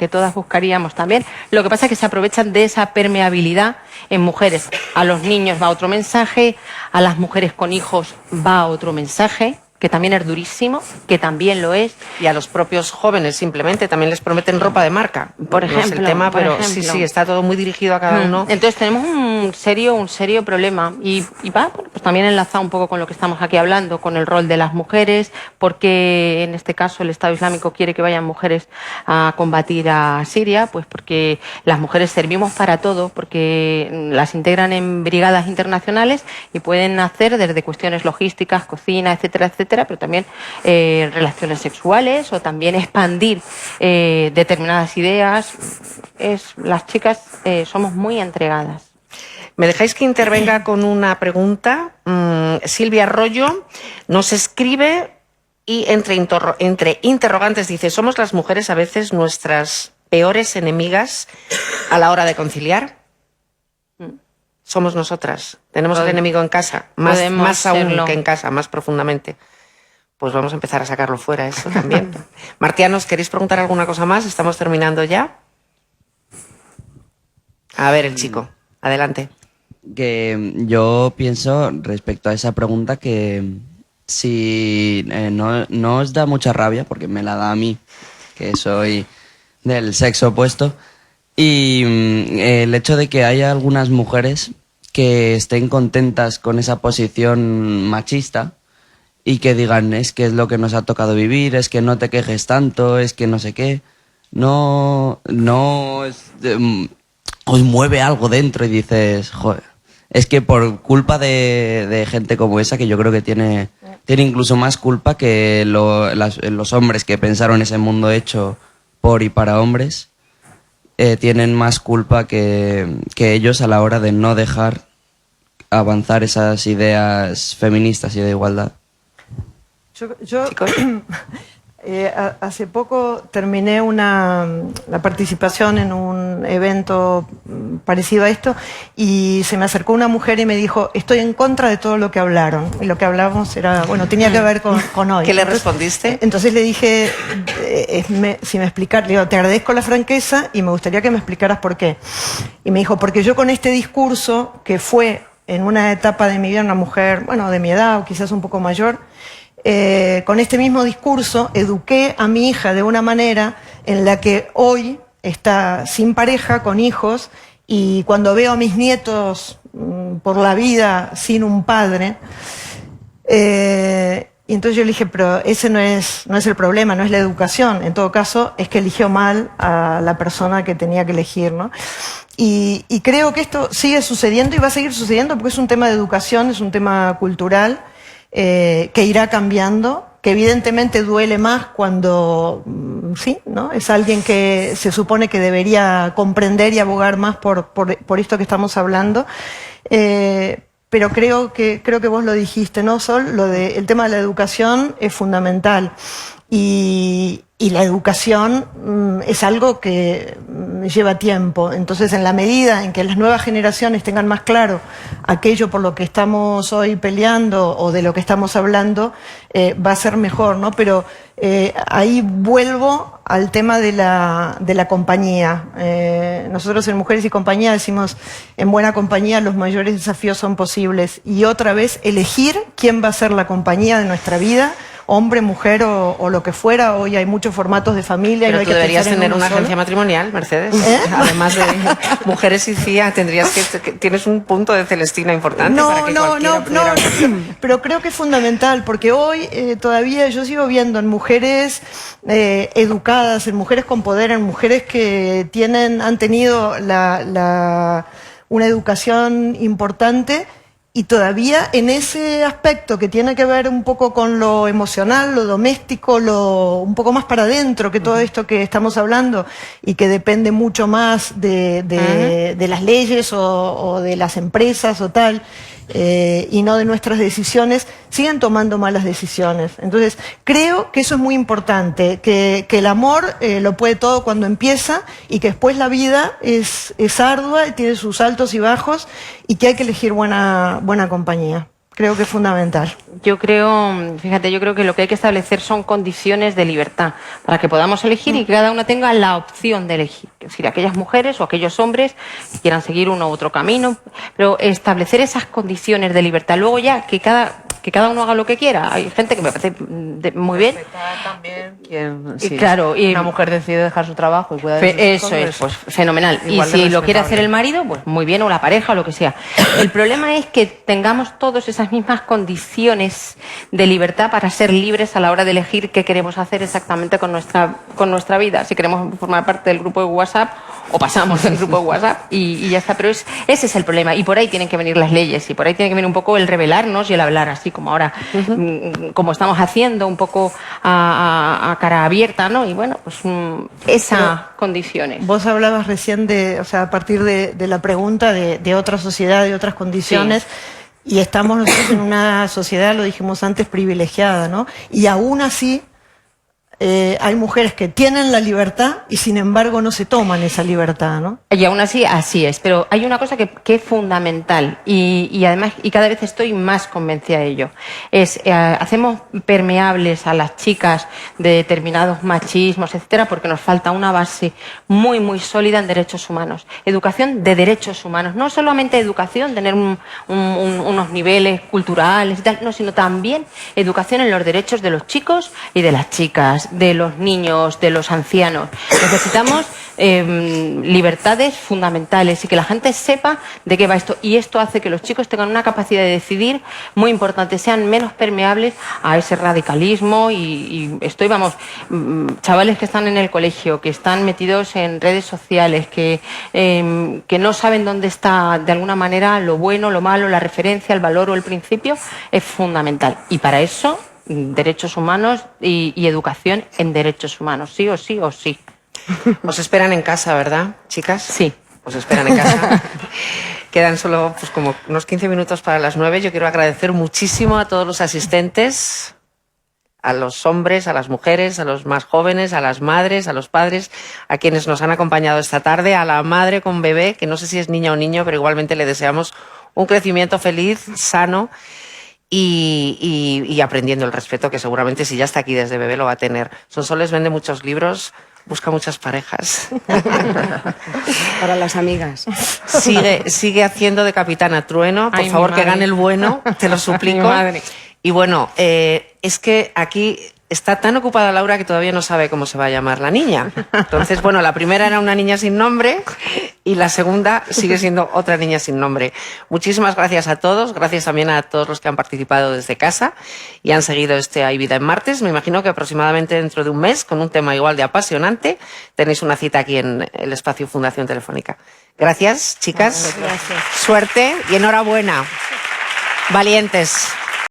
todas buscaríamos también. Lo que pasa es que se aprovechan de esa permeabilidad en mujeres. A los niños va otro mensaje, a las mujeres con hijos va otro mensaje, que también es durísimo, que también lo es. Y a los propios jóvenes simplemente también les prometen ropa de marca. Por ejemplo. No es el tema, pero sí, está todo muy dirigido a cada uno. Entonces tenemos un serio problema y va pues también enlazado un poco con lo que estamos aquí hablando, con el rol de las mujeres, porque en este caso el Estado Islámico quiere que vayan mujeres a combatir a Siria, pues porque las mujeres servimos para todo, porque las integran en brigadas internacionales y pueden hacer desde cuestiones logísticas, cocina, etcétera, etcétera, pero también relaciones sexuales o también expandir determinadas ideas. Las chicas somos muy entregadas. ¿Me dejáis que intervenga con una pregunta? Silvia Arroyo nos escribe y entre interrogantes dice: ¿somos las mujeres a veces nuestras peores enemigas a la hora de conciliar? Somos nosotras. Tenemos el enemigo en casa, más aún que en casa, más profundamente. Pues vamos a empezar a sacarlo fuera, eso también. Martianos, ¿queréis preguntar alguna cosa más? Estamos terminando ya. A ver, el chico, adelante. Que yo pienso respecto a esa pregunta que si no os da mucha rabia, porque me la da a mí, que soy del sexo opuesto, y el hecho de que haya algunas mujeres que estén contentas con esa posición machista y que digan: es que es lo que nos ha tocado vivir, es que no te quejes tanto, es que no sé qué, no es, os mueve algo dentro y dices: joder, es que por culpa de gente como esa, que yo creo que tiene incluso más culpa que los hombres que pensaron ese mundo hecho por y para hombres, tienen más culpa que ellos a la hora de no dejar avanzar esas ideas feministas y de igualdad. Yo hace poco terminé la participación en un evento parecido a esto y se me acercó una mujer y me dijo: estoy en contra de todo lo que hablaron. Y lo que hablábamos era, bueno, tenía que ver con hoy. ¿Qué le respondiste? Entonces le dije, si me explicar, le digo: te agradezco la franqueza y me gustaría que me explicaras por qué. Y me dijo: porque yo con este discurso, que fue en una etapa de mi vida, una mujer, bueno, de mi edad o quizás un poco mayor, con este mismo discurso eduqué a mi hija de una manera en la que hoy está sin pareja, con hijos, y cuando veo a mis nietos por la vida sin un padre, y entonces yo le dije: pero ese no es el problema, no es la educación, en todo caso es que eligió mal a la persona que tenía que elegir, ¿no? Y creo que esto sigue sucediendo y va a seguir sucediendo porque es un tema de educación, es un tema cultural, que irá cambiando, que evidentemente duele más cuando sí, ¿no? Es alguien que se supone que debería comprender y abogar más por esto que estamos hablando, pero creo que vos lo dijiste, ¿no, Sol? El tema de la educación es fundamental. y la educación es algo que lleva tiempo. Entonces, en la medida en que las nuevas generaciones tengan más claro aquello por lo que estamos hoy peleando o de lo que estamos hablando, va a ser mejor, ¿no? Pero ahí vuelvo al tema de la compañía. Nosotros en Mujeres y Compañía decimos, en buena compañía los mayores desafíos son posibles. Y otra vez, elegir quién va a ser la compañía de nuestra vida, hombre, mujer o lo que fuera. Hoy hay muchos formatos de familia. Pero y no hay tú que deberías pensar en tener uno una solo. agencia matrimonial, Mercedes. Además de Mujeres y CIA, tendrías que tienes un punto de Celestina importante para que cualquiera pudiera... pero creo que es fundamental, porque hoy todavía yo sigo viendo en mujeres educadas, en mujeres con poder, en mujeres que han tenido una educación importante, y todavía en ese aspecto que tiene que ver un poco con lo emocional, lo doméstico, un poco más para adentro que todo esto que estamos hablando, y que depende mucho más de las leyes o de las empresas o tal, y no de nuestras decisiones, siguen tomando malas decisiones. Entonces, creo que eso es muy importante, que el amor lo puede todo cuando empieza, y que después la vida es ardua y tiene sus altos y bajos, y que hay que elegir buena compañía. Creo que es fundamental. Yo creo que lo que hay que establecer son condiciones de libertad para que podamos elegir y que cada uno tenga la opción de elegir. Es decir, aquellas mujeres o aquellos hombres que quieran seguir uno u otro camino, pero establecer esas condiciones de libertad. Luego ya que cada uno haga lo que quiera. Hay gente que me parece muy bien. También Una mujer decide dejar su trabajo y cuidar de sus hijos, eso es, pues fenomenal. Y igual de si lo quiere hacer respetable. el marido, pues muy bien, o la pareja o lo que sea. El problema es que tengamos todos esas mismas condiciones de libertad para ser libres a la hora de elegir qué queremos hacer exactamente con nuestra vida. Si queremos formar parte del grupo de WhatsApp, o pasamos del grupo de WhatsApp y ya está. Pero ese es el problema, y por ahí tienen que venir las leyes, y por ahí tiene que venir un poco el revelarnos y el hablar así como ahora, como estamos haciendo, un poco a cara abierta, ¿no? Y bueno, pues esas condiciones. Vos hablabas recién a partir de la pregunta de otra sociedad, de otras condiciones, y estamos nosotros en una sociedad, lo dijimos antes, privilegiada, ¿no? Y aún así hay mujeres que tienen la libertad y sin embargo no se toman esa libertad, ¿no? Y aún así es, pero hay una cosa que es fundamental y además, y cada vez estoy más convencida de ello, hacemos permeables a las chicas de determinados machismos, etcétera, porque nos falta una base muy, muy sólida en derechos humanos. Educación de derechos humanos, no solamente educación, tener unos niveles culturales y tal, no, sino también educación en los derechos de los chicos y de las chicas, de los niños, de los ancianos. Necesitamos libertades fundamentales y que la gente sepa de qué va esto. Y esto hace que los chicos tengan una capacidad de decidir muy importante, sean menos permeables a ese radicalismo chavales que están en el colegio, que están metidos en redes sociales, que no saben dónde está de alguna manera lo bueno, lo malo, la referencia, el valor o el principio, es fundamental. Y para eso, derechos humanos y educación en derechos humanos, sí o sí o sí. Os esperan en casa, ¿verdad, chicas? Sí. Os esperan en casa. Quedan solo pues como unos 15 minutos para las 9. Yo quiero agradecer muchísimo a todos los asistentes, a los hombres, a las mujeres, a los más jóvenes, a las madres, a los padres, a quienes nos han acompañado esta tarde, a la madre con bebé, que no sé si es niña o niño, pero igualmente le deseamos un crecimiento feliz, sano, y aprendiendo el respeto, que seguramente si ya está aquí desde bebé lo va a tener. Sonsoles vende muchos libros, busca muchas parejas. Para las amigas. Sigue haciendo de Capitana Trueno, por Ay, favor, mi que madre. gane el bueno, te lo suplico. Mi madre. Y bueno, es que aquí está tan ocupada Laura que todavía no sabe cómo se va a llamar la niña. Entonces, bueno, la primera era una niña sin nombre y la segunda sigue siendo otra niña sin nombre. Muchísimas gracias a todos, gracias también a todos los que han participado desde casa y han seguido este Hay Vida en Martes. Me imagino que aproximadamente dentro de un mes, con un tema igual de apasionante, tenéis una cita aquí en el espacio Fundación Telefónica. Gracias, chicas. Gracias. Suerte y enhorabuena. Valientes.